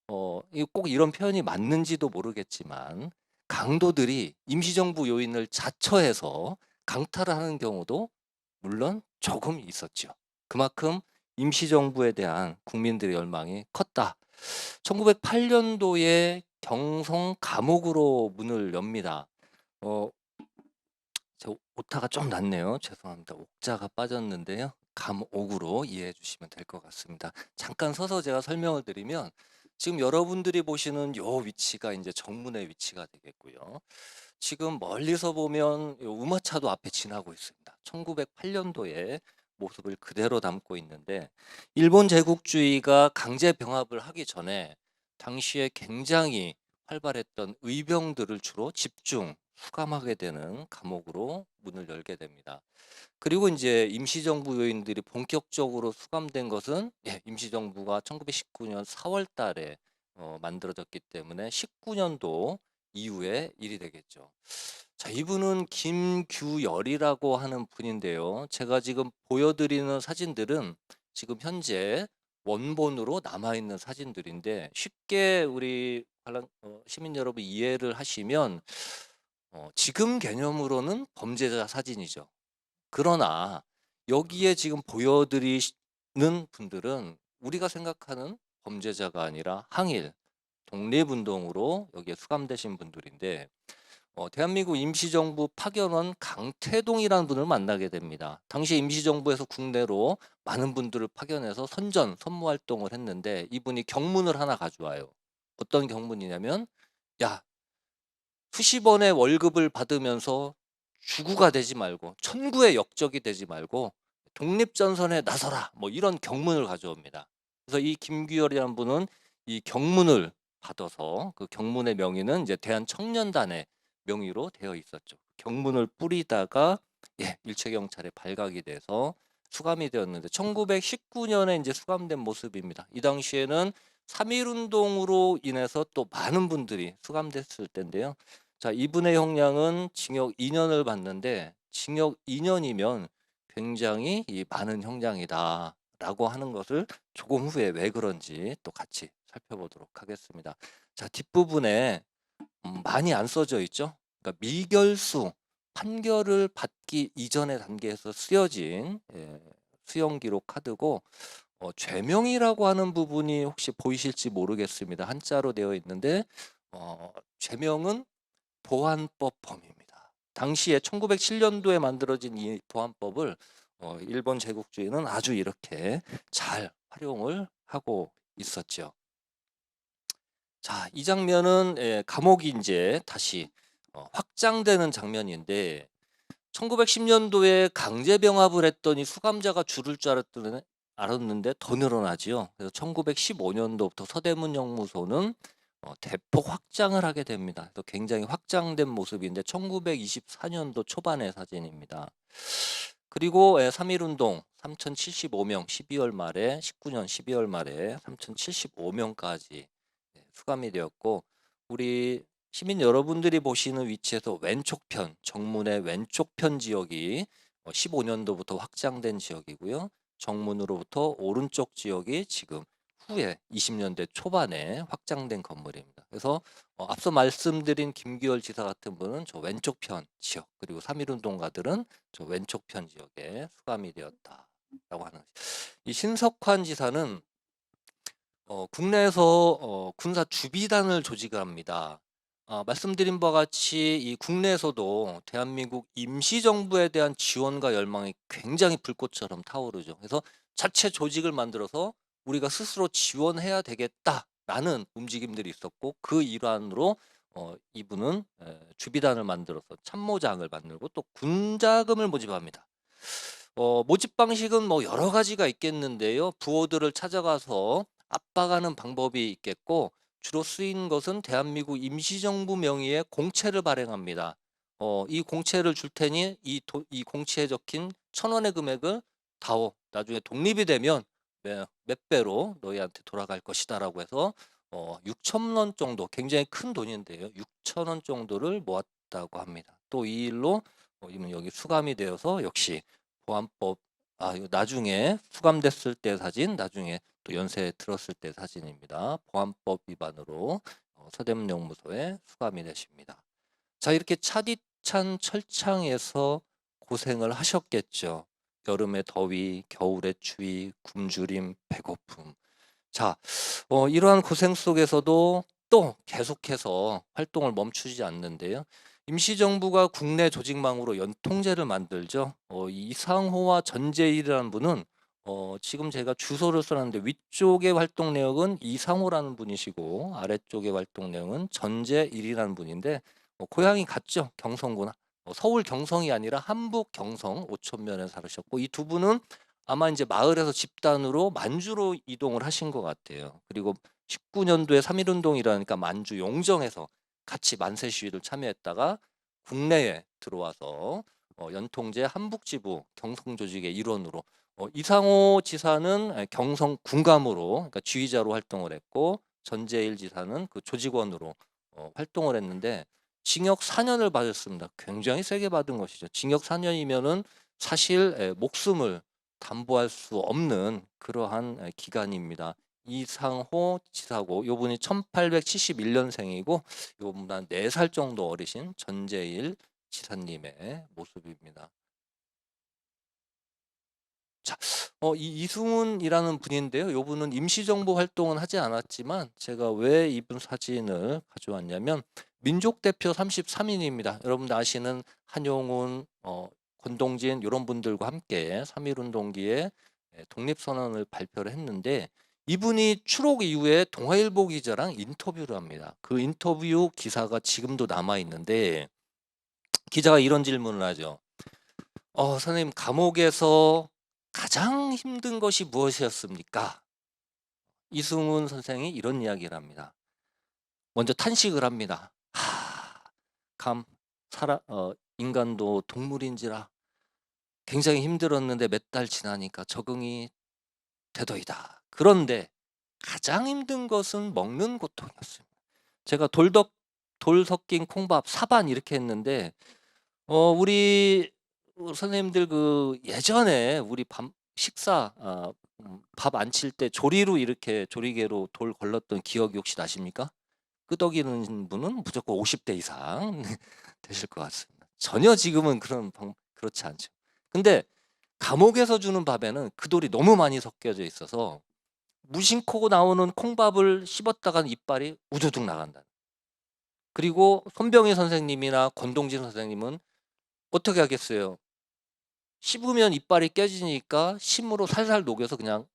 꼭 이런 표현이 맞는지도 모르겠지만 강도들이 임시정부 요인을 자처해서 강탈을 하는 경우도 물론 조금 있었죠. 그만큼 임시정부에 대한 국민들의 열망이 컸다. 1908년도에 경성 감옥으로 문을 엽니다. 제 오타가 좀 났네요. 죄송합니다. 옥자가 빠졌는데요. 감옥으로 이해해 주시면 될 것 같습니다. 잠깐 서서 제가 설명을 드리면 지금 여러분들이 보시는 요 위치가 이제 정문의 위치가 되겠고요. 지금 멀리서 보면 요 우마차도 앞에 지나고 있습니다. 1908년도에 모습을 그대로 담고 있는데 일본 제국주의가 강제 병합을 하기 전에 당시에 굉장히 활발했던 의병들을 주로 집중 수감하게 되는 감옥으로 문을 열게 됩니다. 그리고 이제 임시정부 요인들이 본격적으로 수감된 것은 임시정부가 1919년 4월 달에 만들어졌기 때문에 19년도 이후의 일이 되겠죠. 자, 이분은 김규열이라고 하는 분인데요. 제가 지금 보여드리는 사진들은 지금 현재 원본으로 남아있는 사진들인데 쉽게 우리 시민 여러분 이해를 하시면 지금 개념으로는 범죄자 사진이죠. 그러나 여기에 지금 보여드리는 분들은 우리가 생각하는 범죄자가 아니라 항일, 독립운동으로 여기에 수감되신 분들인데 대한민국 임시정부 파견원 강태동이라는 분을 만나게 됩니다. 당시 임시정부에서 국내로 많은 분들을 파견해서 선무활동을 했는데 이분이 경문을 하나 가져와요. 어떤 경문이냐면, 야, 수십 원의 월급을 받으면서 주구가 되지 말고 천구의 역적이 되지 말고 독립전선에 나서라, 뭐 이런 경문을 가져옵니다. 그래서 이 김규열이라는 분은 이 경문을 받아서 그 경문의 명의는 이제 대한청년단의 명의로 되어 있었죠. 경문을 뿌리다가 일체경찰에 발각이 돼서 수감이 되었는데 1919년에 이제 수감된 모습입니다. 이 당시에는 3.1운동으로 인해서 또 많은 분들이 수감됐을 때인데요. 자, 이분의 형량은 징역 2년을 받는데, 징역 2년이면 굉장히 많은 형량이다라고 하는 것을 조금 후에 왜 그런지 또 같이 살펴보도록 하겠습니다. 자, 뒷부분에 많이 안 써져 있죠. 그러니까 미결수, 판결을 받기 이전의 단계에서 쓰여진 수용 기록 카드고, 죄명이라고 하는 부분이 혹시 보이실지 모르겠습니다. 한자로 되어 있는데 죄명은 보안법 범입니다. 당시에 1907년도에 만들어진 이 보안법을 일본 제국주의는 아주 이렇게 잘 활용을 하고 있었죠. 자, 이 장면은 감옥이 이제 다시 확장되는 장면인데, 1910년도에 강제병합을 했더니 수감자가 줄을 줄 알았는데 더 늘어나지요. 그래서 1915년도부터 서대문 영무소는 대폭 확장을 하게 됩니다. 그래서 굉장히 확장된 모습인데 1924년도 초반의 사진입니다. 그리고 3.1운동 3,075명 12월 말에 19년 12월 말에 3,075명까지 수감이 되었고, 우리 시민 여러분들이 보시는 위치에서 왼쪽편, 정문의 왼쪽편 지역이 15년도부터 확장된 지역이고요. 정문으로부터 오른쪽 지역이 지금 후에 20년대 초반에 확장된 건물입니다. 그래서 앞서 말씀드린 김규열 지사 같은 분은 저 왼쪽편 지역, 그리고 3.1운동가들은 저 왼쪽편 지역에 수감이 되었다라고 하는. 이 신석환 지사는 국내에서 군사 주비단을 조직을 합니다. 말씀드린 바와 같이 이 국내에서도 대한민국 임시정부에 대한 지원과 열망이 굉장히 불꽃처럼 타오르죠. 그래서 자체 조직을 만들어서 우리가 스스로 지원해야 되겠다라는 움직임들이 있었고, 그 일환으로 이분은 주비단을 만들어서 참모장을 만들고 또 군자금을 모집합니다. 모집 방식은 뭐 여러 가지가 있겠는데요. 부호들을 찾아가서 압박하는 방법이 있겠고, 주로 쓰인 것은 대한민국 임시정부 명의의 공채를 발행합니다. 이 공채를 줄 테니 이 공채에 적힌 1,000원의 금액을 다오. 나중에 독립이 되면 몇 배로 너희한테 돌아갈 것이다라고 해서 6,000원 정도, 굉장히 큰 돈인데요. 6,000원 정도를 모았다고 합니다. 또 이 일로 이분 여기 수감이 되어서 역시 보안법, 이거 나중에 수감됐을 때 사진, 나중에 또 연세 들었을 때 사진입니다. 보안법 위반으로 서대문 영무소에 수감이 되십니다. 자, 이렇게 차디찬 철창에서 고생을 하셨겠죠. 여름의 더위, 겨울의 추위, 굶주림, 배고픔. 자, 이러한 고생 속에서도 또 계속해서 활동을 멈추지 않는데요. 임시정부가 국내 조직망으로 연통제를 만들죠. 이상호와 전재일이라는 분은 지금 제가 주소를 써놨는데, 위쪽의 활동 내역은 이상호라는 분이시고 아래쪽의 활동 내역은 전재일이라는 분인데 고향이 같죠. 경성군. 서울 경성이 아니라 함북 경성 오천면에 살으셨고, 이 두 분은 아마 이제 마을에서 집단으로 만주로 이동을 하신 것 같아요. 그리고 19년도에 3.1운동이라니까 만주 용정에서 같이 만세 시위를 참여했다가 국내에 들어와서 연통제 함북지부 경성조직의 일원으로, 이상호 지사는 경성 군감으로, 그러니까 지휘자로 활동을 했고, 전재일 지사는 그 조직원으로 활동을 했는데 징역 4년을 받았습니다. 굉장히 세게 받은 것이죠. 징역 4년이면은 사실 목숨을 담보할 수 없는 그러한 기간입니다. 이상호 지사고, 요분이 1871년생이고 요분보다 4살 정도 어리신 전재일 지사님의 모습입니다. 자, 이승훈이라는 분인데요. 요분은 임시정부 활동은 하지 않았지만 제가 왜 이분 사진을 가져왔냐면, 민족대표 33인입니다. 여러분들 아시는 한용운, 권동진 이런 분들과 함께 3.1운동기에 독립선언을 발표를 했는데, 이분이 추록 이후에 동아일보 기자랑 인터뷰를 합니다. 그 인터뷰 기사가 지금도 남아 있는데 기자가 이런 질문을 하죠. 선생님, 감옥에서 가장 힘든 것이 무엇이었습니까? 이승훈 선생이 이런 이야기를 합니다. 먼저 탄식을 합니다. 인간도 동물인지라 굉장히 힘들었는데 몇 달 지나니까 적응이 되더이다. 그런데 가장 힘든 것은 먹는 고통이었습니다. 제가 돌 섞인 콩밥 사반 이렇게 했는데 우리 선생님들 그 예전에 우리 식사 밥 안 칠 때 조리로 이렇게 조리개로 돌 걸렀던 기억이 혹시 나십니까? 끄덕이는 분은 무조건 50대 이상 되실 것 같습니다. 전혀 지금은 그렇지 않죠. 근데 감옥에서 주는 밥에는 그 돌이 너무 많이 섞여져 있어서 무심코 나오는 콩밥을 씹었다간 이빨이 우두둑 나간다. 그리고 손병희 선생님이나 권동진 선생님은 어떻게 하겠어요? 씹으면 이빨이 깨지니까 침으로 살살 녹여서 그냥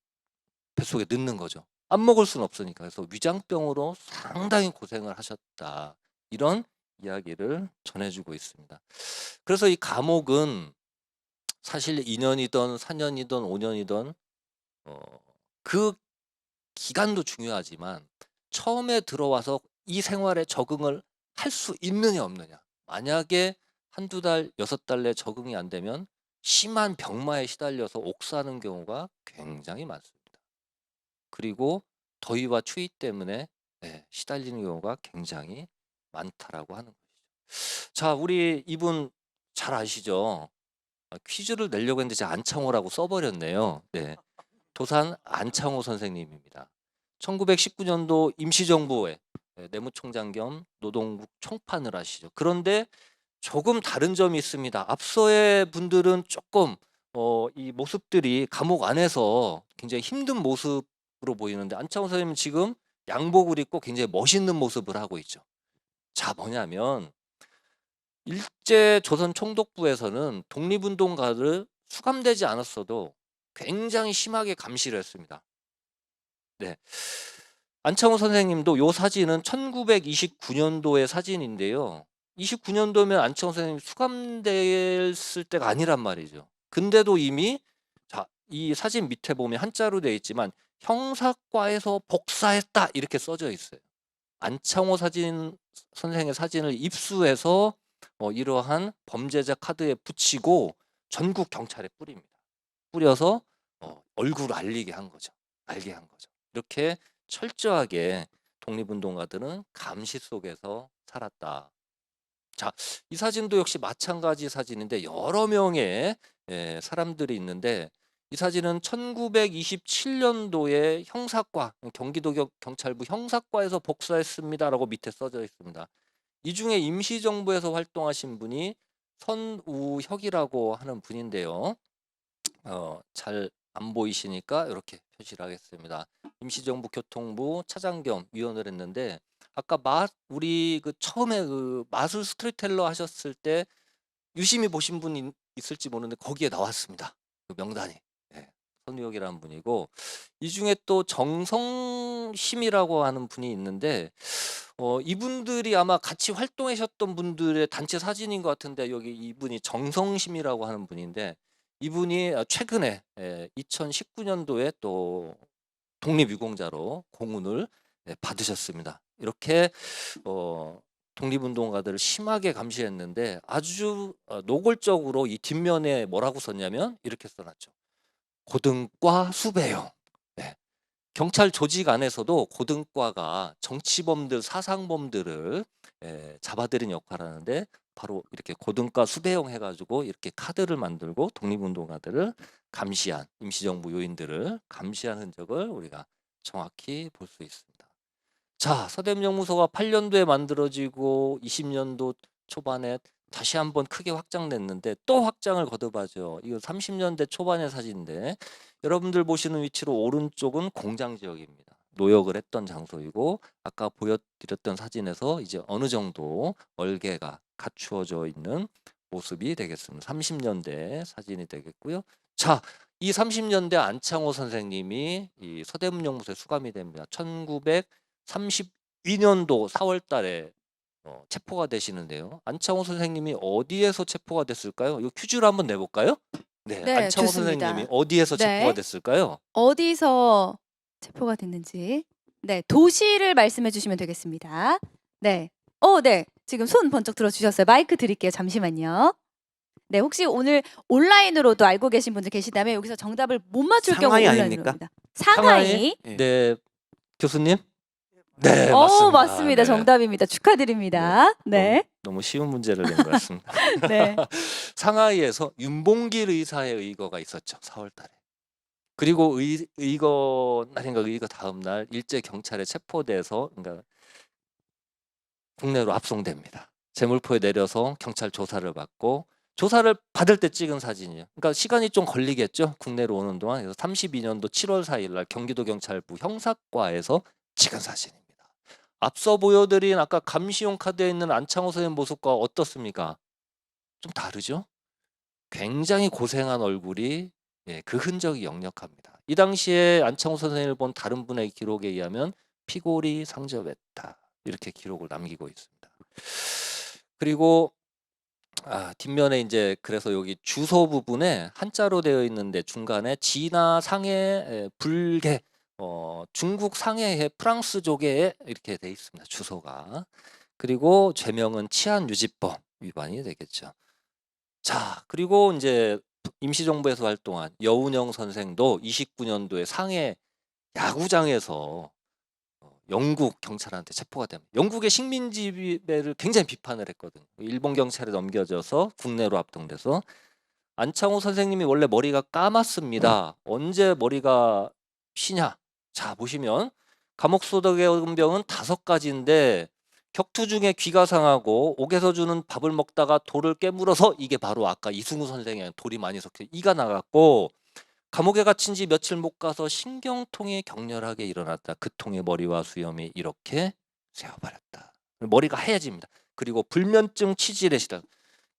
뱃속에 넣는 거죠. 안 먹을 수는 없으니까. 그래서 위장병으로 상당히 고생을 하셨다. 이런 이야기를 전해주고 있습니다. 그래서 이 감옥은 사실 2년이든 4년이든 5년이든 그 기간도 중요하지만 처음에 들어와서 이 생활에 적응을 할 수 있느냐 없느냐. 만약에 한두 달, 6달 내 적응이 안 되면 심한 병마에 시달려서 옥사하는 경우가 굉장히 많습니다. 그리고 더위와 추위 때문에 시달리는 경우가 굉장히 많다라고 하는 것이죠. 자, 우리 이분 잘 아시죠? 퀴즈를 내려고 했는데 제가 안창호라고 써버렸네요. 네, 도산 안창호 선생님입니다. 1919년도 임시정부에 내무총장 겸 노동국 총판을 하시죠. 그런데 조금 다른 점이 있습니다. 앞서의 분들은 조금 이 모습들이 감옥 안에서 굉장히 힘든 모습으로 보이는데 안창호 선생님은 지금 양복을 입고 굉장히 멋있는 모습을 하고 있죠. 자, 뭐냐면 일제 조선 총독부에서는 독립운동가를 수감되지 않았어도 굉장히 심하게 감시를 했습니다. 네, 안창호 선생님도 이 사진은 1929년도의 사진인데요. 29년도면 안창호 선생님이 수감됐을 때가 아니란 말이죠. 근데도 이미 이 사진 밑에 보면 한자로 되어 있지만 형사과에서 복사했다 이렇게 써져 있어요. 안창호 선생의 사진을 입수해서 이러한 범죄자 카드에 붙이고 전국 경찰에 뿌립니다. 뿌려서 얼굴을 알리게 한 거죠. 이렇게 철저하게 독립운동가들은 감시 속에서 살았다. 자, 이 사진도 역시 마찬가지 사진인데 여러 명의 사람들이 있는데 이 사진은 1927년도에 형사과, 경기도 경찰부 형사과에서 복사했습니다라고 밑에 써져 있습니다. 이 중에 임시정부에서 활동하신 분이 선우혁이라고 하는 분인데요. 잘 안 보이시니까 이렇게 표시를 하겠습니다. 임시정부 교통부 차장 겸 위원을 했는데 아까 우리 그 처음에 그 마술 스토리텔러 하셨을 때 유심히 보신 분 있을지 모르는데 거기에 나왔습니다. 그 명단이. 선우혁이라는 분이고 이 중에 또 정성심이라고 하는 분이 있는데 이분들이 아마 같이 활동하셨던 분들의 단체 사진인 것 같은데 여기 이분이 정성심이라고 하는 분인데 이분이 최근에 2019년도에 또 독립유공자로 공훈을 받으셨습니다. 이렇게 독립운동가들을 심하게 감시했는데 아주 노골적으로 이 뒷면에 뭐라고 썼냐면 이렇게 써놨죠. 고등과 수배용. 경찰 조직 안에서도 고등과가 정치범들, 사상범들을 잡아들인 역할을 하는데 바로 이렇게 고등과 수배용 해가지고 이렇게 카드를 만들고 독립운동가들을 감시한 임시정부 요인들을 감시한 흔적을 우리가 정확히 볼 수 있습니다. 자, 서대문영무소가 8년도에 만들어지고 20년도 초반에 다시 한번 크게 확장됐는데 또 확장을 거듭하죠. 이거 30년대 초반의 사진인데 여러분들 보시는 위치로 오른쪽은 공장 지역입니다. 노역을 했던 장소이고 아까 보여드렸던 사진에서 이제 어느 정도 얼개가 갖추어져 있는 모습이 되겠습니다. 30년대 사진이 되겠고요. 자, 이 30년대 안창호 선생님이 이 서대문영무소에 수감이 됩니다. 1932년도 4월 달에 체포가 되시는데요. 안창호 선생님이 어디에서 체포가 됐을까요? 이 퀴즈를 한번 내볼까요? 네, 네, 안창호 좋습니다. 선생님이 어디에서 체포가 네. 됐을까요? 어디서 체포가 됐는지. 네, 도시를 말씀해 주시면 되겠습니다. 네. 네. 지금 손 번쩍 들어 주셨어요. 마이크 드릴게요. 잠시만요. 네, 혹시 오늘 온라인으로도 알고 계신 분들 계시다면 여기서 정답을 못 맞출 경우 상하이 온라인으로 아닙니까? 합니다. 상하이. 네, 교수님. 네, 맞습니다. 맞습니다. 네. 정답입니다. 축하드립니다. 네. 너무 쉬운 문제를 낸 것 같습니다. 네. 상하이에서 윤봉길 의사의 의거가 있었죠. 4월 달에. 그리고 의거 날인가 의거 다음 날 일제 경찰에 체포돼서 그러니까 국내로 압송됩니다. 제물포에 내려서 경찰 조사를 받고 조사를 받을 때 찍은 사진이에요. 그러니까 시간이 좀 걸리겠죠. 국내로 오는 동안. 그래서 32년도 7월 4일 날 경기도 경찰부 형사과에서 찍은 사진입니다. 앞서 보여드린 아까 감시용 카드에 있는 안창호 선생님 모습과 어떻습니까? 좀 다르죠? 굉장히 고생한 얼굴이 그 흔적이 역력합니다. 이 당시에 안창호 선생님을 본 다른 분의 기록에 의하면 피골이 상접했다. 이렇게 기록을 남기고 있습니다. 그리고 뒷면에 이제 그래서 여기 주소 부분에 한자로 되어 있는데 중간에 진화 상해 불개 중국 상해의 프랑스 조개에 이렇게 돼 있습니다. 주소가. 그리고 죄명은 치안유지법 위반이 되겠죠. 자, 그리고 이제 임시정부에서 활동한 여운형 선생도 29년도에 상해 야구장에서 영국 경찰한테 체포가 됩니다. 영국의 식민 지배를 굉장히 비판을 했거든요. 일본 경찰에 넘겨져서 국내로 압송돼서 안창호 선생님이 원래 머리가 까맣습니다. 언제 머리가 쉬냐? 자, 보시면 감옥 소독의 병은 5가지인데 격투 중에 귀가 상하고 옥에서 주는 밥을 먹다가 돌을 깨물어서 이게 바로 아까 이승우 선생의 돌이 많이 섞여 이가 나갔고 감옥에 갇힌 지 며칠 못 가서 신경통이 격렬하게 일어났다. 그 통에 머리와 수염이 이렇게 새어버렸다. 머리가 하얘집니다. 그리고 불면증 치질에 시달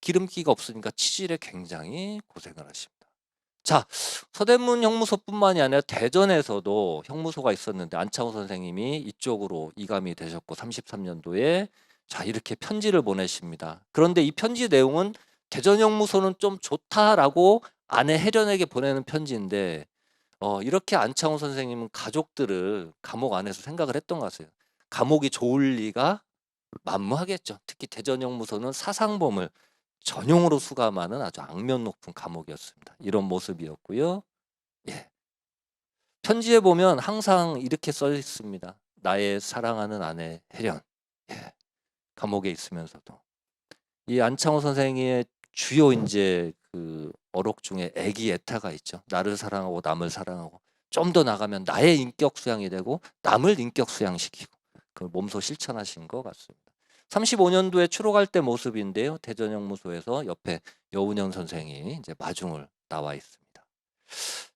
기름기가 없으니까 치질에 굉장히 고생을 하십니다. 자, 서대문 형무소뿐만이 아니라 대전에서도 형무소가 있었는데 안창호 선생님이 이쪽으로 이감이 되셨고 33년도에 자 이렇게 편지를 보내십니다. 그런데 이 편지 내용은 대전 형무소는 좀 좋다라고 아내 혜련에게 보내는 편지인데 이렇게 안창호 선생님은 가족들을 감옥 안에서 생각을 했던 것 같아요. 감옥이 좋을 리가 만무하겠죠. 특히 대전 형무소는 사상범을 전용으로 수감하는 아주 악명 높은 감옥이었습니다. 이런 모습이었고요. 예. 편지에 보면 항상 이렇게 써 있습니다. 나의 사랑하는 아내 혜련. 예. 감옥에 있으면서도 이 안창호 선생의 주요 이제 그 어록 중에 애기 애타가 있죠. 나를 사랑하고 남을 사랑하고 좀 더 나가면 나의 인격 수양이 되고 남을 인격 수양시키고 그걸 몸소 실천하신 것 같습니다. 35년도에 추록할 때 모습인데요. 대전형무소에서 옆에 여운형 선생이 이제 마중을 나와 있습니다.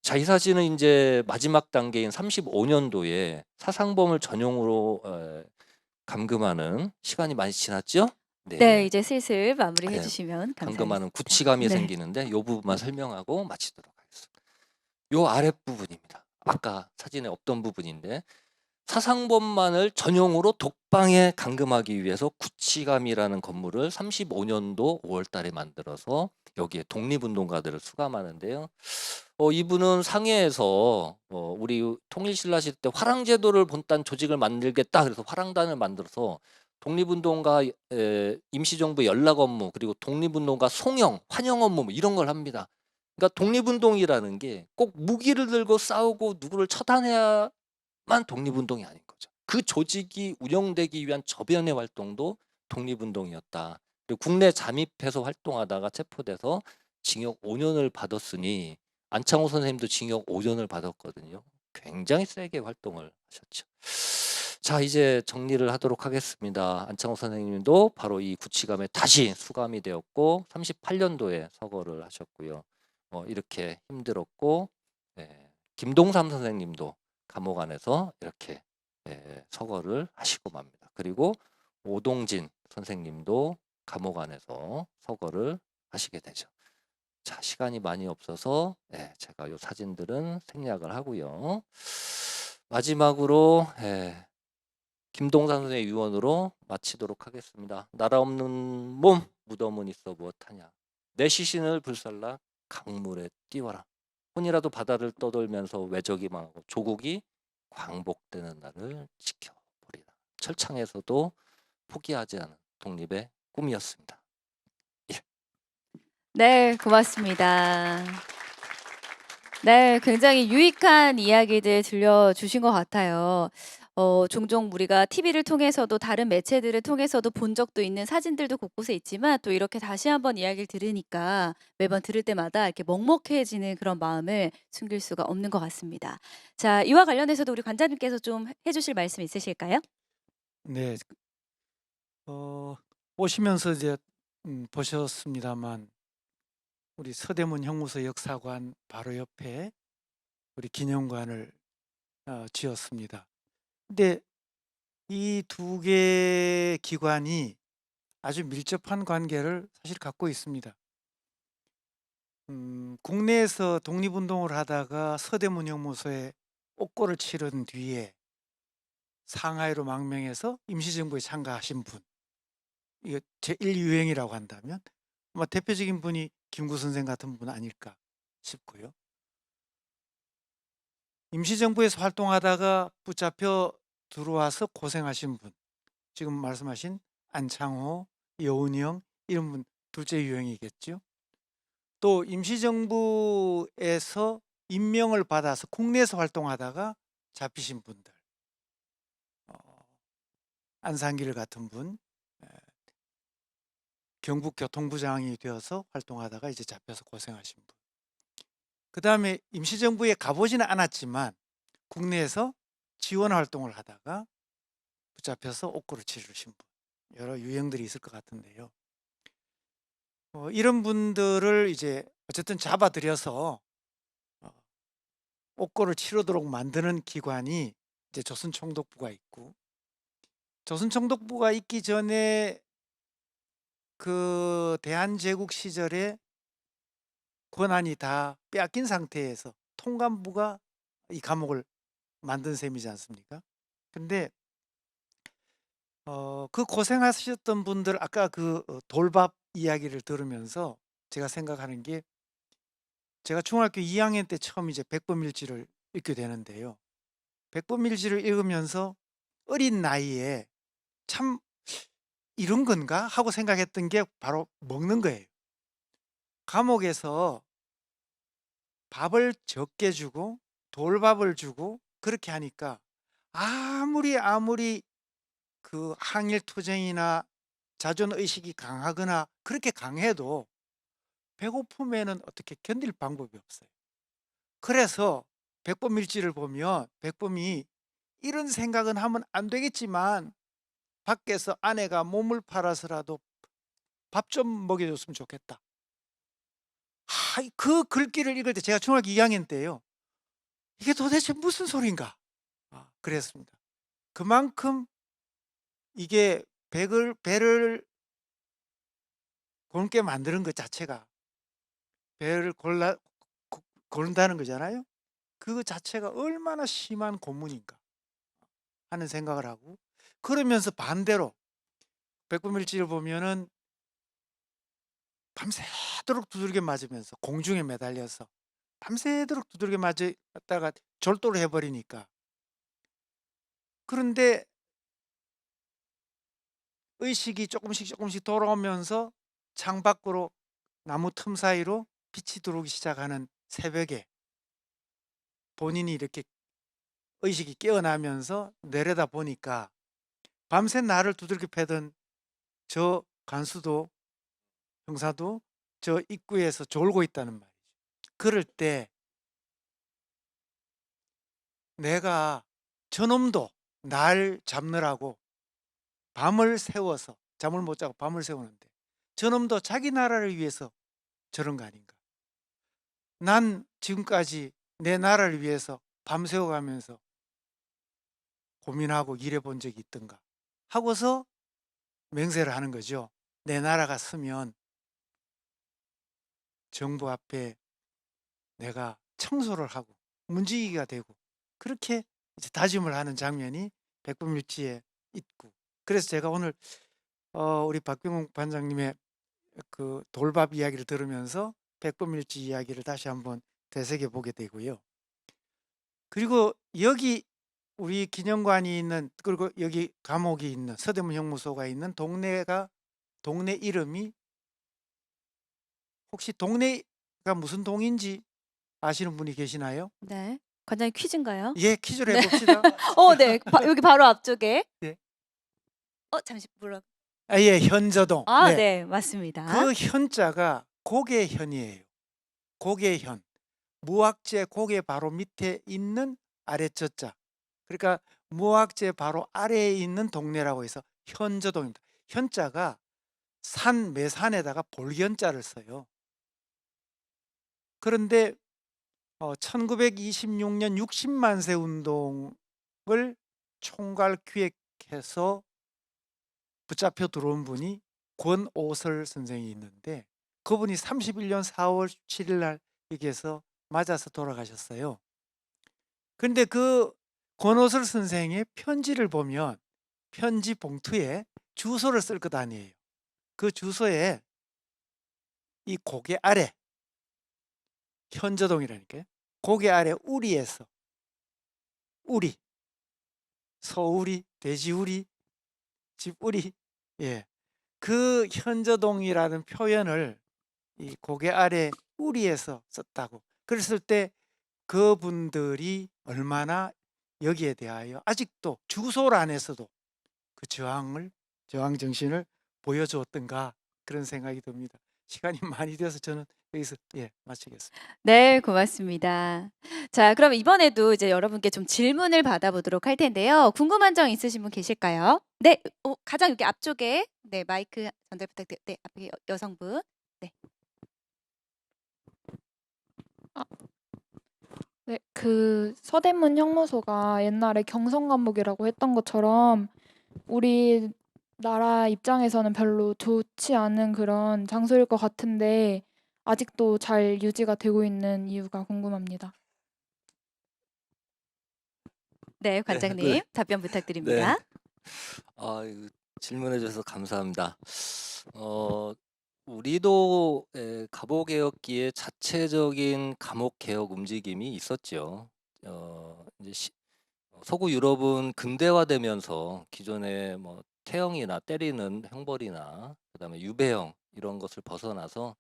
자, 이 사진은 이제 마지막 단계인 35년도에 사상범을 전용으로 감금하는 시간이 많이 지났죠? 네, 이제 슬슬 마무리해 네, 주시면 감사하겠습니다. 감금하는 구치감이 네. 생기는데 이 부분만 설명하고 마치도록 하겠습니다. 요 아랫부분입니다. 아까 사진에 없던 부분인데 사상범만을 전용으로 독방에 감금하기 위해서 구치감이라는 건물을 35년도 5월 달에 만들어서 여기에 독립운동가들을 수감하는데요. 이분은 상해에서 우리 통일신라 시대 때 화랑제도를 본딴 조직을 만들겠다 그래서 화랑단을 만들어서 독립운동가 임시정부 연락 업무 그리고 독립운동가 송영, 환영 업무 뭐 이런 걸 합니다. 그러니까 독립운동이라는 게 꼭 무기를 들고 싸우고 누구를 처단해야만 독립운동이 아닌 거죠. 그 조직이 운영되기 위한 저변의 활동도 독립운동이었다. 그리고 국내 잠입해서 활동하다가 체포돼서 징역 5년을 받았으니 안창호 선생님도 징역 5년을 받았거든요. 굉장히 세게 활동을 하셨죠. 자, 이제 정리를 하도록 하겠습니다. 안창호 선생님도 바로 이 구치감에 다시 수감이 되었고 38년도에 서거를 하셨고요. 이렇게 힘들었고 김동삼 선생님도 감옥 안에서 이렇게 서거를 하시고 맙니다. 그리고 오동진 선생님도 감옥 안에서 서거를 하시게 되죠. 자, 시간이 많이 없어서 제가 요 사진들은 생략을 하고요. 마지막으로 김동산 선생의 유언으로 마치도록 하겠습니다. 나라 없는 몸 무덤은 있어 무엇하냐. 내 시신을 불살라 강물에 띄워라. 혼이라도 바다를 떠돌면서 외적이 망하고 조국이 광복되는 날을 지켜보리라. 철창에서도 포기하지 않은 독립의 꿈이었습니다. 네, 고맙습니다. 네, 굉장히 유익한 이야기들 들려주신 것 같아요. 종종 우리가 TV를 통해서도 다른 매체들을 통해서도 본 적도 있는 사진들도 곳곳에 있지만 또 이렇게 다시 한번 이야기를 들으니까 매번 들을 때마다 이렇게 먹먹해지는 그런 마음을 숨길 수가 없는 것 같습니다. 자, 이와 관련해서도 우리 관장님께서 좀 해주실 말씀 있으실까요? 네, 오시면서 이제 보셨습니다만 우리 서대문 형무소 역사관 바로 옆에 우리 기념관을 지었습니다. 근데 이 두 개 기관이 아주 밀접한 관계를 사실 갖고 있습니다. 국내에서 독립운동을 하다가 서대문 형무소에 옥고를 치른 뒤에 상하이로 망명해서 임시정부에 참가하신 분, 이거 제1유행이라고 한다면 아마 대표적인 분이 김구 선생 같은 분 아닐까 싶고요. 임시정부에서 활동하다가 붙잡혀 들어와서 고생하신 분, 지금 말씀하신 안창호, 여운형 이런 분 둘째 유형이겠죠. 또 임시정부에서 임명을 받아서 국내에서 활동하다가 잡히신 분들, 안상길 같은 분, 경북교통부장이 되어서 활동하다가 이제 잡혀서 고생하신 분. 그 다음에 임시정부에 가보지는 않았지만 국내에서 지원 활동을 하다가 붙잡혀서 옥고를 치르신 분. 여러 유형들이 있을 것 같은데요. 이런 분들을 이제 어쨌든 잡아들여서 옥고를 치르도록 만드는 기관이 이제 조선총독부가 있고, 조선총독부가 있기 전에 그 대한제국 시절에 권한이 다 빼앗긴 상태에서 통감부가 이 감옥을 만든 셈이지 않습니까? 근데 그 고생하셨던 분들, 아까 그 돌밥 이야기를 들으면서 제가 생각하는 게, 제가 중학교 2학년 때 처음 이제 백범일지를 읽게 되는데요. 백범일지를 읽으면서 어린 나이에 참 이런 건가 하고 생각했던 게 바로 먹는 거예요. 감옥에서 밥을 적게 주고 돌밥을 주고 그렇게 하니까 아무리 그 항일투쟁이나 자존의식이 강하거나 그렇게 강해도 배고픔에는 어떻게 견딜 방법이 없어요. 그래서 백범일지를 보면 백범이 이런 생각은 하면 안 되겠지만 밖에서 아내가 몸을 팔아서라도 밥 좀 먹여줬으면 좋겠다. 그 글귀를 읽을 때 제가 중학교 2학년 때예요. 이게 도대체 무슨 소린가? 그랬습니다. 그만큼 이게 배를 곪게 만드는 것 자체가, 배를 고른다는 거잖아요. 그 자체가 얼마나 심한 고문인가 하는 생각을 하고, 그러면서 반대로 백범일지를 보면은 밤새도록 두들겨 맞으면서 공중에 매달려서 밤새도록 두들겨 맞았다가 절도를 해버리니까, 그런데 의식이 조금씩 돌아오면서 창밖으로 나무 틈 사이로 빛이 들어오기 시작하는 새벽에 본인이 이렇게 의식이 깨어나면서 내려다 보니까 밤새 나를 두들겨 패던 저 간수도 형사도 저 입구에서 졸고 있다는 말이죠. 그럴 때 내가 저놈도 날 잡느라고 밤을 새워서 잠을 못 자고 밤을 새우는데 저놈도 자기 나라를 위해서 저런 거 아닌가. 난 지금까지 내 나라를 위해서 밤새워가면서 고민하고 일해본 적이 있던가 하고서 맹세를 하는 거죠. 내 나라가 서면 정부 앞에 내가 청소를 하고 문지기가 되고 그렇게 이제 다짐을 하는 장면이 백범일지에 있고, 그래서 제가 오늘 우리 박병욱 반장님의 그 돌밥 이야기를 들으면서 백범일지 이야기를 다시 한번 되새겨 보게 되고요. 그리고 여기 우리 기념관이 있는, 그리고 여기 감옥이 있는 서대문 형무소가 있는 동네 이름이, 혹시 동네가 무슨 동인지 아시는 분이 계시나요? 네. 관장님 퀴즈인가요? 예, 퀴즈로 네. 해봅시다. 네. 여기 바로 앞쪽에. 네. 잠시 뭐라? 예, 현저동. 네. 네, 맞습니다. 그 현자가 고개현이에요. 고개현. 무학재 고개 바로 밑에 있는 아래저자. 그러니까 무학재 바로 아래에 있는 동네라고 해서 현저동입니다. 현자가 매산에다가 볼견자를 써요. 그런데 1926년 60만세 운동을 총괄 기획해서 붙잡혀 들어온 분이 권오설 선생이 있는데, 그분이 31년 4월 7일 날 여기에서 맞아서 돌아가셨어요. 그런데 그 권오설 선생의 편지를 보면 편지 봉투에 주소를 쓸 것 아니에요. 그 주소에 이 고개 아래, 현저동이라니까요. 고개 아래 우리에서, 우리, 소우리, 돼지우리, 집우리, 예, 그 현저동이라는 표현을 이 고개 아래 우리에서 썼다고. 그랬을 때 그분들이 얼마나 여기에 대하여 아직도 주소란에서도 그 저항 정신을 보여주었던가, 그런 생각이 듭니다. 시간이 많이 돼서 저는 여기서 마치겠습니다. 네, 고맙습니다. 자, 그럼 이번에도 이제 여러분께 좀 질문을 받아보도록 할 텐데요. 궁금한 점 있으신 분 계실까요? 네, 가장 여기 앞쪽에 마이크 전달 부탁드려요. 네, 앞에 여성분. 네. 네, 그 서대문 형무소가 옛날에 경성감옥이라고 했던 것처럼 우리나라 입장에서는 별로 좋지 않은 그런 장소일 것 같은데 아직도 잘 유지가 되고 있는 이유가 궁금합니다. 네, 관장님 답변 부탁드립니다. 이거 질문해 주셔서 감사합니다. 우리도 감옥개혁기에 자체적인 감옥개혁 움직임이 있었죠. 이제 서구 유럽은 근대화되면서 기존의 뭐 태형이나 때리는 형벌이나 그다음에 유배형 이런 것을 벗어나서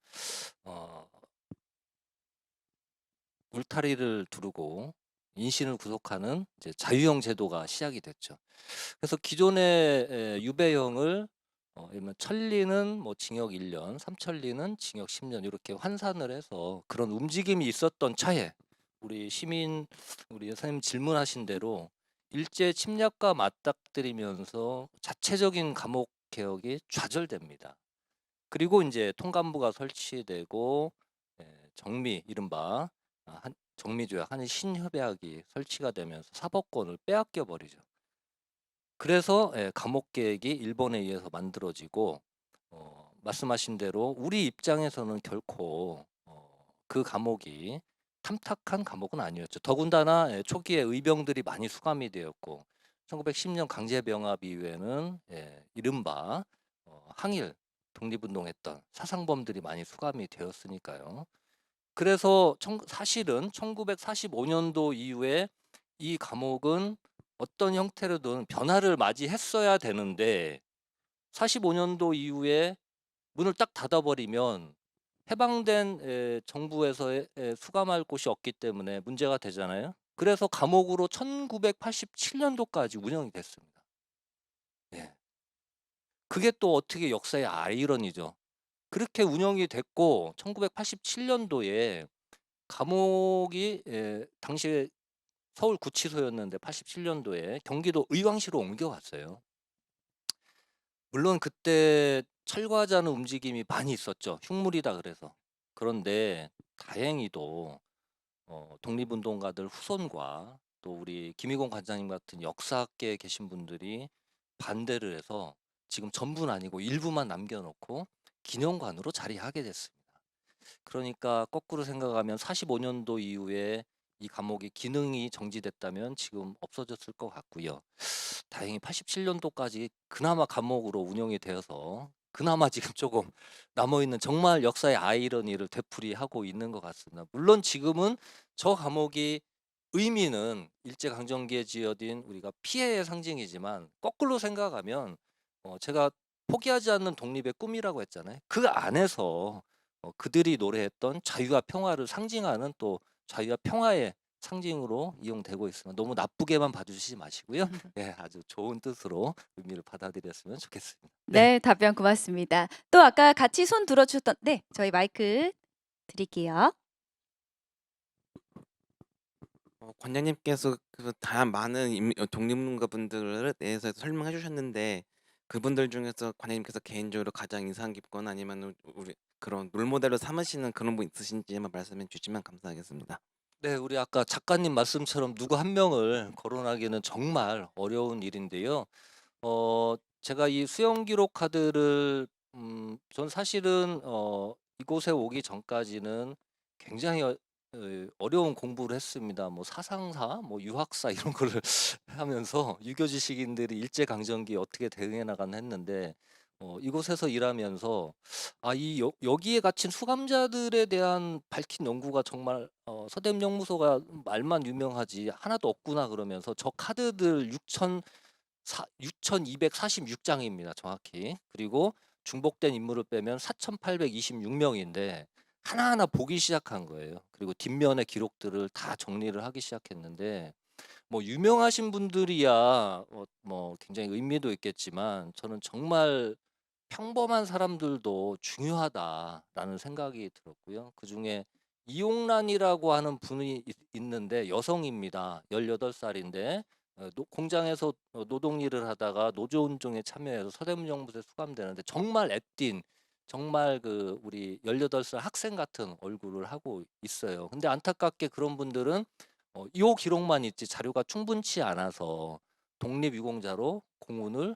울타리를 두르고 인신을 구속하는 이제 자유형 제도가 시작이 됐죠. 그래서 기존의 유배형을 천리는 뭐 징역 1년, 삼천리는 징역 10년 이렇게 환산을 해서 그런 움직임이 있었던 차에 우리 선생님 질문하신 대로 일제 침략과 맞닥뜨리면서 자체적인 감옥 개혁이 좌절됩니다. 그리고 이제 통감부가 설치되고 정미, 이른바 정미조약, 한일 신협약이 설치가 되면서 사법권을 빼앗겨 버리죠. 그래서 감옥 계획이 일본에 의해서 만들어지고 말씀하신 대로 우리 입장에서는 결코 그 감옥이 탐탁한 감옥은 아니었죠. 더군다나 초기에 의병들이 많이 수감이 되었고 1910년 강제병합 이후에는 이른바 항일 독립운동했던 사상범들이 많이 수감이 되었으니까요. 그래서 사실은 1945년도 이후에 이 감옥은 어떤 형태로든 변화를 맞이했어야 되는데 45년도 이후에 문을 딱 닫아버리면 해방된 정부에서 수감할 곳이 없기 때문에 문제가 되잖아요. 그래서 감옥으로 1987년도까지 운영이 됐습니다. 그게 또 어떻게 역사의 아이러니죠. 그렇게 운영이 됐고 1987년도에 감옥이 당시에 서울 구치소였는데 87년도에 경기도 의왕시로 옮겨갔어요. 물론 그때 철거하자는 움직임이 많이 있었죠. 흉물이다 그래서. 그런데 다행히도 독립운동가들 후손과 또 우리 김희곤 관장님 같은 역사학계에 계신 분들이 반대를 해서 지금 전부는 아니고 일부만 남겨놓고 기념관으로 자리하게 됐습니다. 그러니까 거꾸로 생각하면 45년도 이후에 이 감옥의 기능이 정지됐다면 지금 없어졌을 것 같고요. 다행히 87년도까지 그나마 감옥으로 운영이 되어서 그나마 지금 조금 남아있는 정말 역사의 아이러니를 되풀이하고 있는 것 같습니다. 물론 지금은 저 감옥이 의미는 일제강점기에 지어진 우리가 피해의 상징이지만 거꾸로 생각하면 제가 포기하지 않는 독립의 꿈이라고 했잖아요. 그 안에서 그들이 노래했던 자유와 평화를 상징하는 또 자유와 평화의 상징으로 이용되고 있으면 너무 나쁘게만 봐주시지 마시고요. 예, 아주 좋은 뜻으로 의미를 받아들였으면 좋겠습니다. 네, 답변 고맙습니다. 또 아까 같이 손 들어주셨던 네, 저희 마이크 드릴게요. 관장님께서 그 다양한 많은 독립문가분들에 대해서 설명해 주셨는데 그분들 중에서 관장님께서 개인적으로 가장 인상 깊거나 아니면 우리 그런 롤모델로 삼으시는 그런 분 있으신지만 말씀해 주시면 감사하겠습니다. 네, 우리 아까 작가님 말씀처럼 누구 한 명을 거론하기는 정말 어려운 일인데요. 제가 이 수영 기록 카드를 전 사실은 이곳에 오기 전까지는 굉장히 어려운 공부를 했습니다. 뭐 사상사, 뭐 유학사 이런 거를 하면서 유교 지식인들이 일제 강점기에 어떻게 대응해 나갔나 했는데 이곳에서 일하면서 여기에 갇힌 수감자들에 대한 밝힌 연구가 정말 서대문영무소가 말만 유명하지 하나도 없구나 그러면서 저 카드들 6,246장입니다. 정확히. 그리고 중복된 인물을 빼면 4,826명인데 하나하나 보기 시작한 거예요. 그리고 뒷면의 기록들을 다 정리를 하기 시작했는데 뭐 유명하신 분들이야 뭐 굉장히 의미도 있겠지만 저는 정말 평범한 사람들도 중요하다라는 생각이 들었고요. 그중에 이용란이라고 하는 분이 있는데 여성입니다. 18살인데 공장에서 노동 일을 하다가 노조운동에 참여해서 서대문영무소에 수감되는데 정말 애띤 정말 그 우리 18살 학생 같은 얼굴을 하고 있어요. 근데 안타깝게 그런 분들은 이 기록만 있지 자료가 충분치 않아서 독립유공자로 공훈을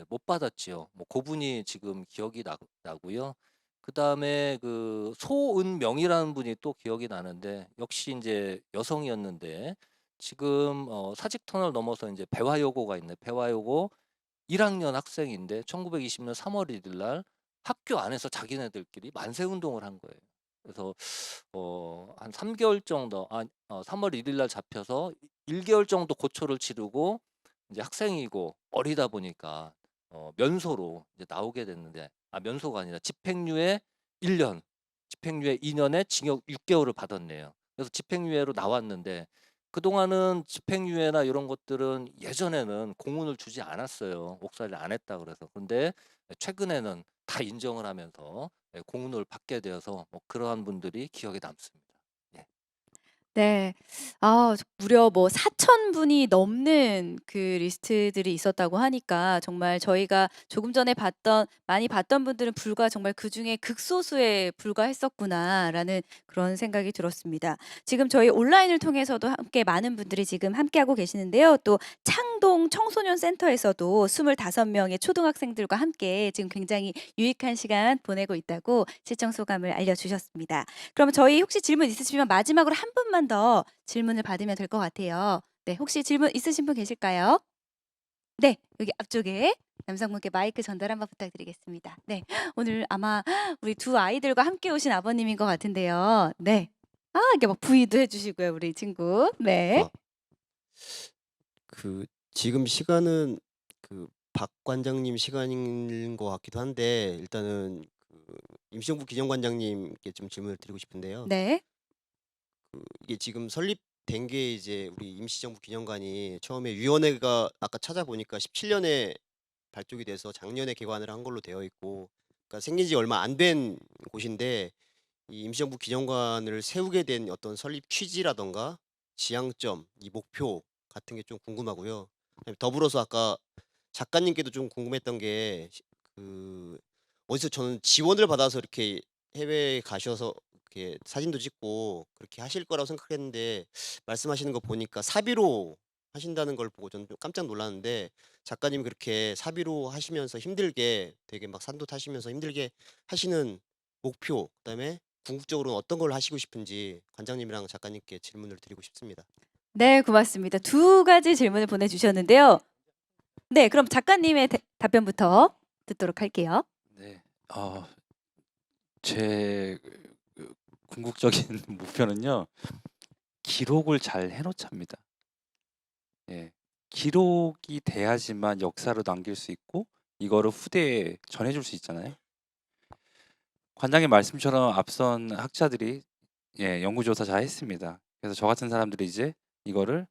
못 받았지요. 뭐 그분이 지금 기억이 나고요. 그 다음에 그 소은명이라는 분이 또 기억이 나는데 역시 이제 여성이었는데 지금 사직터널 넘어서 이제 배화여고가 있네. 배화여고 1학년 학생인데 1920년 3월 1일 날 학교 안에서 자기네들끼리 만세 운동을 한 거예요. 그래서 한 3개월 정도 3월 1일 날 잡혀서 1개월 정도 고초를 치르고 이제 학생이고 어리다 보니까 면소로 이제 나오게 됐는데 면소가 아니라 집행유예 1년, 집행유예 2년에 징역 6개월을 받았네요. 그래서 집행유예로 나왔는데 그동안은 집행유예나 이런 것들은 예전에는 공훈을 주지 않았어요. 옥살이를 안 했다 그래서. 근데 최근에는 다 인정을 하면서 공훈을 받게 되어서 뭐 그러한 분들이 기억에 남습니다. 예. 네. 무려 뭐 4,000분이 넘는 그 리스트들이 있었다고 하니까 정말 저희가 조금 전에 많이 봤던 분들은 불과 정말 그중에 극소수에 불과했었구나라는 그런 생각이 들었습니다. 지금 저희 온라인을 통해서도 함께 많은 분들이 지금 함께하고 계시는데요. 또 창동 청소년 센터에서도 25명의 초등학생들과 함께 지금 굉장히 유익한 시간 보내고 있다고 시청 소감을 알려주셨습니다. 그러면 저희 혹시 질문 있으시면 마지막으로 한 분만 더 질문을 받으면 될 것 같아요. 네, 혹시 질문 있으신 분 계실까요? 네, 여기 앞쪽에 남성분께 마이크 전달 한번 부탁드리겠습니다. 네, 오늘 아마 우리 두 아이들과 함께 오신 아버님인 것 같은데요. 네, 이게 막 부위도 해주시고요, 우리 친구. 네. 그 지금 시간은 그 박 관장님 시간인 것 같기도 한데 일단은 그 임시정부 기념관장님께 좀 질문을 드리고 싶은데요. 네. 이게 지금 설립된 게 이제 우리 임시정부 기념관이 처음에 위원회가 아까 찾아보니까 17년에 발족이 돼서 작년에 개관을 한 걸로 되어 있고, 그러니까 생긴 지 얼마 안 된 곳인데 이 임시정부 기념관을 세우게 된 어떤 설립 취지라던가 지향점, 이 목표 같은 게 좀 궁금하고요. 더불어서 아까 작가님께도 좀 궁금했던 게 그 어디서 저는 지원을 받아서 이렇게 해외에 가셔서 이렇게 사진도 찍고 그렇게 하실 거라고 생각했는데 말씀하시는 거 보니까 사비로 하신다는 걸 보고 저는 좀 깜짝 놀랐는데 작가님이 그렇게 사비로 하시면서 힘들게 되게 막 산도 타시면서 힘들게 하시는 목표, 그다음에 궁극적으로는 어떤 걸 하시고 싶은지 관장님이랑 작가님께 질문을 드리고 싶습니다. 네, 고맙습니다. 두 가지 질문을 보내주셨는데요. 네, 그럼 작가님의 답변부터 듣도록 할게요. 네. 제 궁극적인 목표는요. 기록을 잘 해놓자입니다. 예. 기록이 돼야지만 역사로 남길 수 있고 이거를 후대에 전해줄 수 있잖아요. 관장님 말씀처럼 앞선 학자들이 연구조사 잘 했습니다. 그래서 저 같은 사람들이 이제 이거를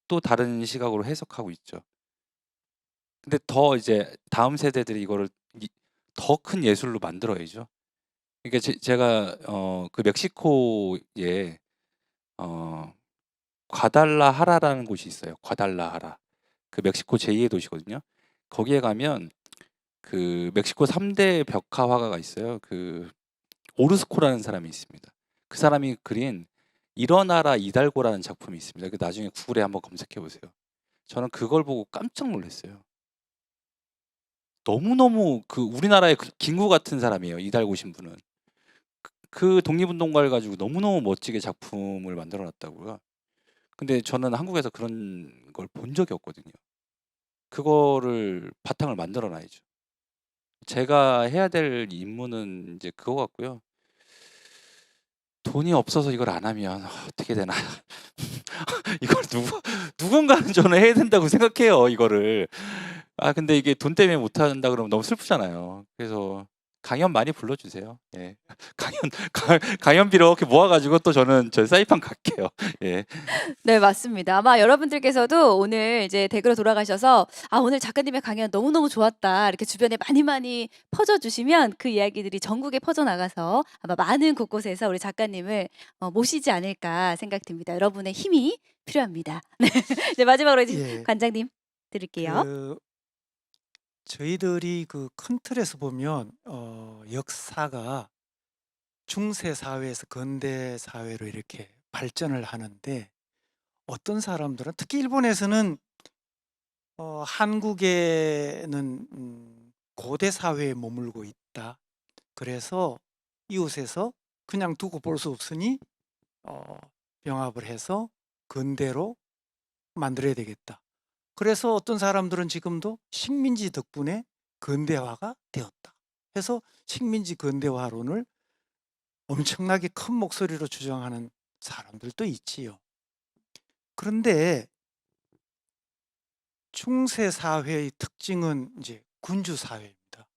또 다른 시각으로 해석하고 있죠. 근데 더 이제 다음 세대들이 이거를 더 큰 예술로 만들어야죠. 그러니까 제가 그 멕시코에 과달라하라라는 곳이 있어요. 과달라하라. 그 멕시코 제2의 도시거든요. 거기에 가면 그 멕시코 3대 벽화 화가가 있어요. 그 오르스코라는 사람이 있습니다. 그 사람이 그린 일어나라 이달고라는 작품이 있습니다. 그 나중에 구글에 한번 검색해 보세요. 저는 그걸 보고 깜짝 놀랐어요. 너무너무 그 우리나라의 김구 같은 사람이에요. 이달고 신부는. 그 독립운동가를 가지고 너무너무 멋지게 작품을 만들어 놨다고요. 근데 저는 한국에서 그런 걸 본 적이 없거든요. 그거를 바탕을 만들어 놔야죠. 제가 해야 될 임무는 이제 그거 같고요. 돈이 없어서 이걸 안 하면 어떻게 되나. 이걸 누군가는 저는 해야 된다고 생각해요, 이거를. 근데 이게 돈 때문에 못 한다 그러면 너무 슬프잖아요. 그래서 강연 많이 불러주세요. 예. 강연비로 이렇게 모아가지고 또 저는 저 사이판 갈게요. 예. 네, 맞습니다. 아마 여러분들께서도 오늘 이제 댁으로 돌아가셔서 오늘 작가님의 강연 너무너무 좋았다. 이렇게 주변에 많이 퍼져주시면 그 이야기들이 전국에 퍼져나가서 아마 많은 곳곳에서 우리 작가님을 모시지 않을까 생각됩니다. 여러분의 힘이 필요합니다. 네, 이제 마지막으로 이제 예. 관장님 들을게요. 저희들이 그 큰 틀에서 보면 역사가 중세 사회에서 근대 사회로 이렇게 발전을 하는데 어떤 사람들은 특히 일본에서는 한국에는 고대 사회에 머물고 있다. 그래서 이웃에서 그냥 두고 볼 수 없으니 병합을 해서 근대로 만들어야 되겠다. 그래서 어떤 사람들은 지금도 식민지 덕분에 근대화가 되었다. 해서 식민지 근대화론을 엄청나게 큰 목소리로 주장하는 사람들도 있지요. 그런데 중세 사회의 특징은 이제 군주 사회입니다.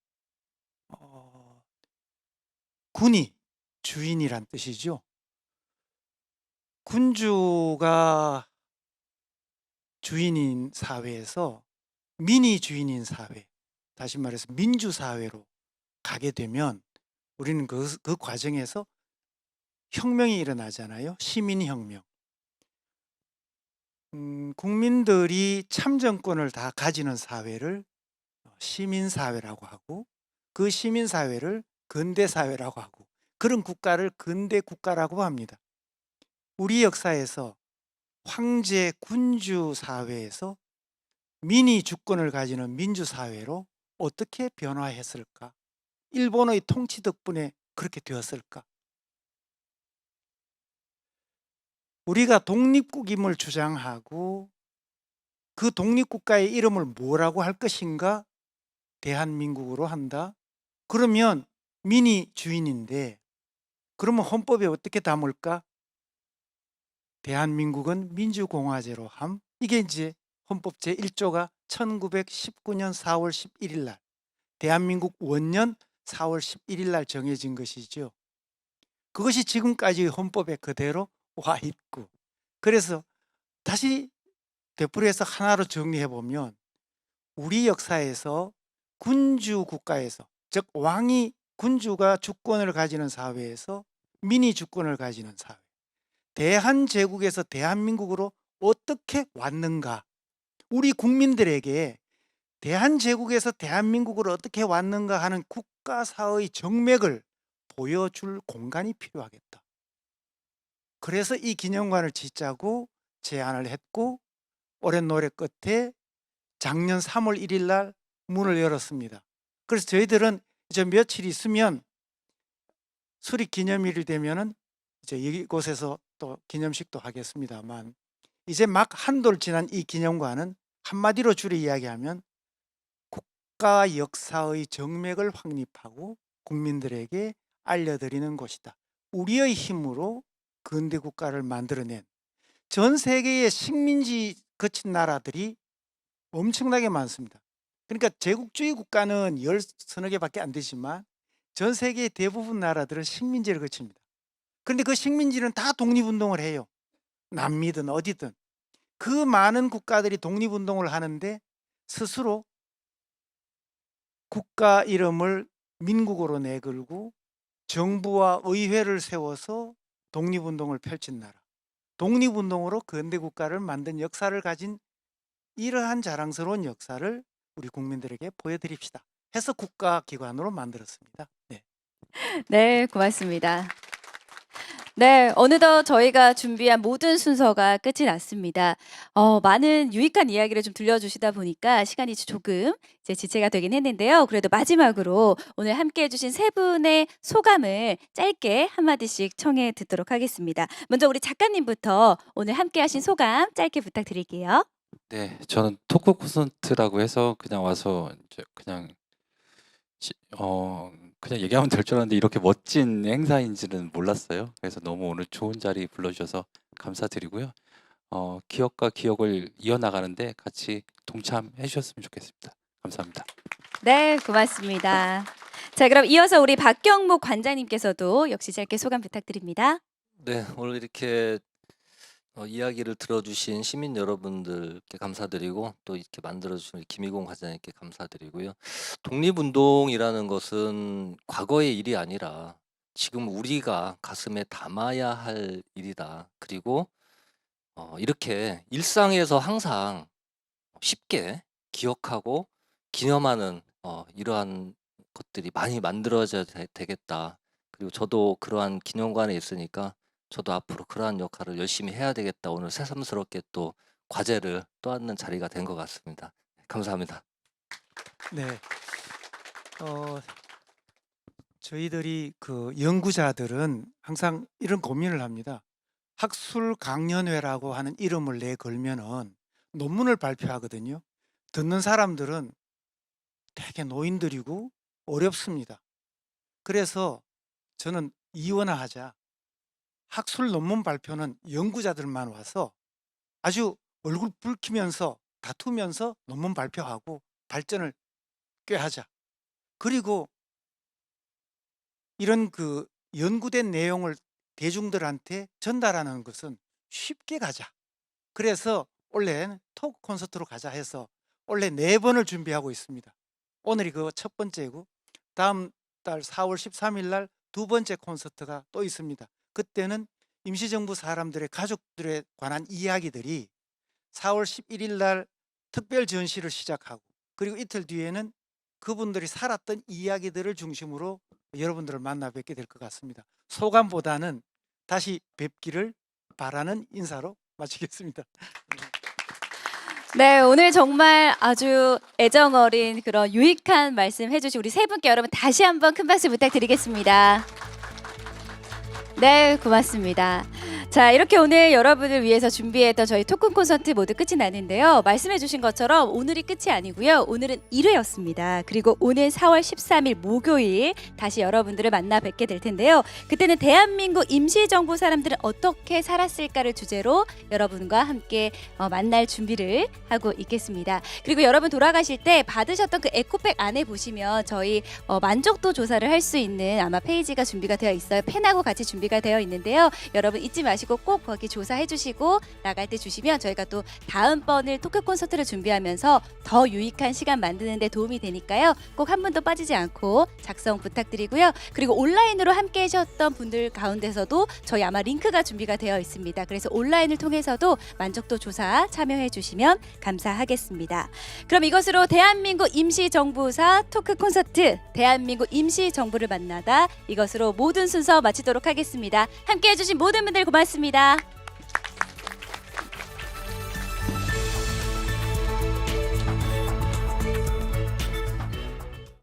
군이 주인이란 뜻이죠. 군주가 주인인 사회에서 민이 주인인 사회, 다시 말해서 민주 사회로 가게 되면 우리는 그 과정에서 혁명이 일어나잖아요. 시민혁명. 국민들이 참정권을 다 가지는 사회를 시민사회라고 하고 그 시민사회를 근대사회라고 하고 그런 국가를 근대국가라고 합니다. 우리 역사에서 황제 군주 사회에서 민이 주권을 가지는 민주사회로 어떻게 변화했을까? 일본의 통치 덕분에 그렇게 되었을까? 우리가 독립국임을 주장하고 그 독립국가의 이름을 뭐라고 할 것인가? 대한민국으로 한다? 그러면 민이 주인인데 그러면 헌법에 어떻게 담을까? 대한민국은 민주공화제로 함. 이게 이제 헌법 제1조가 1919년 4월 11일 날 대한민국 원년 4월 11일 날 정해진 것이죠. 그것이 지금까지 헌법에 그대로 와 있고 그래서 다시 되풀이해서 하나로 정리해 보면 우리 역사에서 군주 국가에서 즉 왕이 군주가 주권을 가지는 사회에서 민이 주권을 가지는 사회 대한제국에서 대한민국으로 어떻게 왔는가 우리 국민들에게 대한제국에서 대한민국으로 어떻게 왔는가 하는 국가사의 정맥을 보여줄 공간이 필요하겠다. 그래서 이 기념관을 짓자고 제안을 했고 오랜 노래 끝에 작년 3월 1일 날 문을 열었습니다. 그래서 저희들은 이제 며칠 있으면 수립 기념일이 되면은 이제 이곳에서 또 기념식도 하겠습니다만, 이제 막 한돌 지난 이 기념관은 한마디로 줄여 이야기하면 국가 역사의 정맥을 확립하고 국민들에게 알려드리는 곳이다. 우리의 힘으로 근대 국가를 만들어낸, 전 세계의 식민지 거친 나라들이 엄청나게 많습니다. 그러니까 제국주의 국가는 10서너 개밖에 안 되지만 전 세계의 대부분 나라들은 식민지를 거칩니다. 그런데 그 식민지는 다 독립운동을 해요. 남미든 어디든. 그 많은 국가들이 독립운동을 하는데 스스로 국가 이름을 민국으로 내걸고 정부와 의회를 세워서 독립운동을 펼친 나라. 독립운동으로 근대국가를 만든 역사를 가진 이러한 자랑스러운 역사를 우리 국민들에게 보여드립시다 해서 국가기관으로 만들었습니다. 네. 네, 고맙습니다. 네, 어느덧 저희가 준비한 모든 순서가 끝이 났습니다. 많은 유익한 이야기를 좀 들려주시다 보니까 시간이 조금 이제 지체가 되긴 했는데요. 그래도 마지막으로 오늘 함께 해주신 세 분의 소감을 짧게 한마디씩 청해 듣도록 하겠습니다. 먼저 우리 작가님부터 오늘 함께 하신 소감 짧게 부탁드릴게요. 네, 저는 토크 콘서트라고 해서 그냥 와서 이제 그냥 그냥 얘기하면 될 줄 알았는데 이렇게 멋진 행사인지는 몰랐어요. 그래서 너무 오늘 좋은 자리 불러주셔서 감사드리고요. 기억과 기억을 이어나가는데 같이 동참해 주셨으면 좋겠습니다. 감사합니다. 네, 고맙습니다. 자, 그럼 이어서 우리 박경목 관장님께서도 역시 짧게 소감 부탁드립니다. 네, 오늘 이렇게 이야기를 들어주신 시민 여러분들께 감사드리고 또 이렇게 만들어주신 우리 김희공 과장님께 감사드리고요. 독립운동이라는 것은 과거의 일이 아니라 지금 우리가 가슴에 담아야 할 일이다. 그리고 이렇게 일상에서 항상 쉽게 기억하고 기념하는 이러한 것들이 많이 만들어져야 되겠다. 그리고 저도 그러한 기념관에 있으니까 저도 앞으로 그러한 역할을 열심히 해야 되겠다. 오늘 새삼스럽게 또 과제를 떠안는 자리가 된 것 같습니다. 감사합니다. 네. 저희들이 그 연구자들은 항상 이런 고민을 합니다. 학술 강연회라고 하는 이름을 내걸면은 논문을 발표하거든요. 듣는 사람들은 되게 노인들이고 어렵습니다. 그래서 저는 이원화하자. 학술 논문 발표는 연구자들만 와서 아주 얼굴 붉히면서 다투면서 논문 발표하고 발전을 꾀하자. 그리고 이런 그 연구된 내용을 대중들한테 전달하는 것은 쉽게 가자. 그래서 원래 토크 콘서트로 가자 해서 원래 4번을 준비하고 있습니다. 오늘이 그 첫 번째고 다음 달 4월 13일 날 2번째 콘서트가 또 있습니다. 그때는 임시정부 사람들의 가족들에 관한 이야기들이 4월 11일 날 특별 전시를 시작하고 그리고 이틀 뒤에는 그분들이 살았던 이야기들을 중심으로 여러분들을 만나 뵙게 될 것 같습니다. 소감보다는 다시 뵙기를 바라는 인사로 마치겠습니다. 네, 오늘 정말 아주 애정어린 그런 유익한 말씀 해주신 우리 세 분께 여러분 다시 한번 큰 박수 부탁드리겠습니다. 네, 고맙습니다. 자, 이렇게 오늘 여러분을 위해서 준비했던 저희 토크 콘서트 모두 끝이 나는데요. 말씀해 주신 것처럼 오늘이 끝이 아니고요. 오늘은 1회였습니다. 그리고 오늘 4월 13일 목요일 다시 여러분들을 만나 뵙게 될 텐데요. 그때는 대한민국 임시정부 사람들은 어떻게 살았을까를 주제로 여러분과 함께 만날 준비를 하고 있겠습니다. 그리고 여러분 돌아가실 때 받으셨던 그 에코백 안에 보시면 저희 만족도 조사를 할 수 있는 아마 페이지가 준비가 되어 있어요. 펜하고 같이 준비가 되어 있는데요. 여러분 잊지 마시고 꼭 거기 조사해 주시고 나갈 때 주시면 저희가 또 다음번을 토크 콘서트를 준비하면서 더 유익한 시간 만드는 데 도움이 되니까요. 꼭 한 분도 빠지지 않고 작성 부탁드리고요. 그리고 온라인으로 함께 하셨던 분들 가운데서도 저희 아마 링크가 준비가 되어 있습니다. 그래서 온라인을 통해서도 만족도 조사 참여해 주시면 감사하겠습니다. 그럼 이것으로 대한민국 임시정부사 토크 콘서트 대한민국 임시정부를 만나다 이것으로 모든 순서 마치도록 하겠습니다. 함께 해주신 모든 분들 고맙습니다.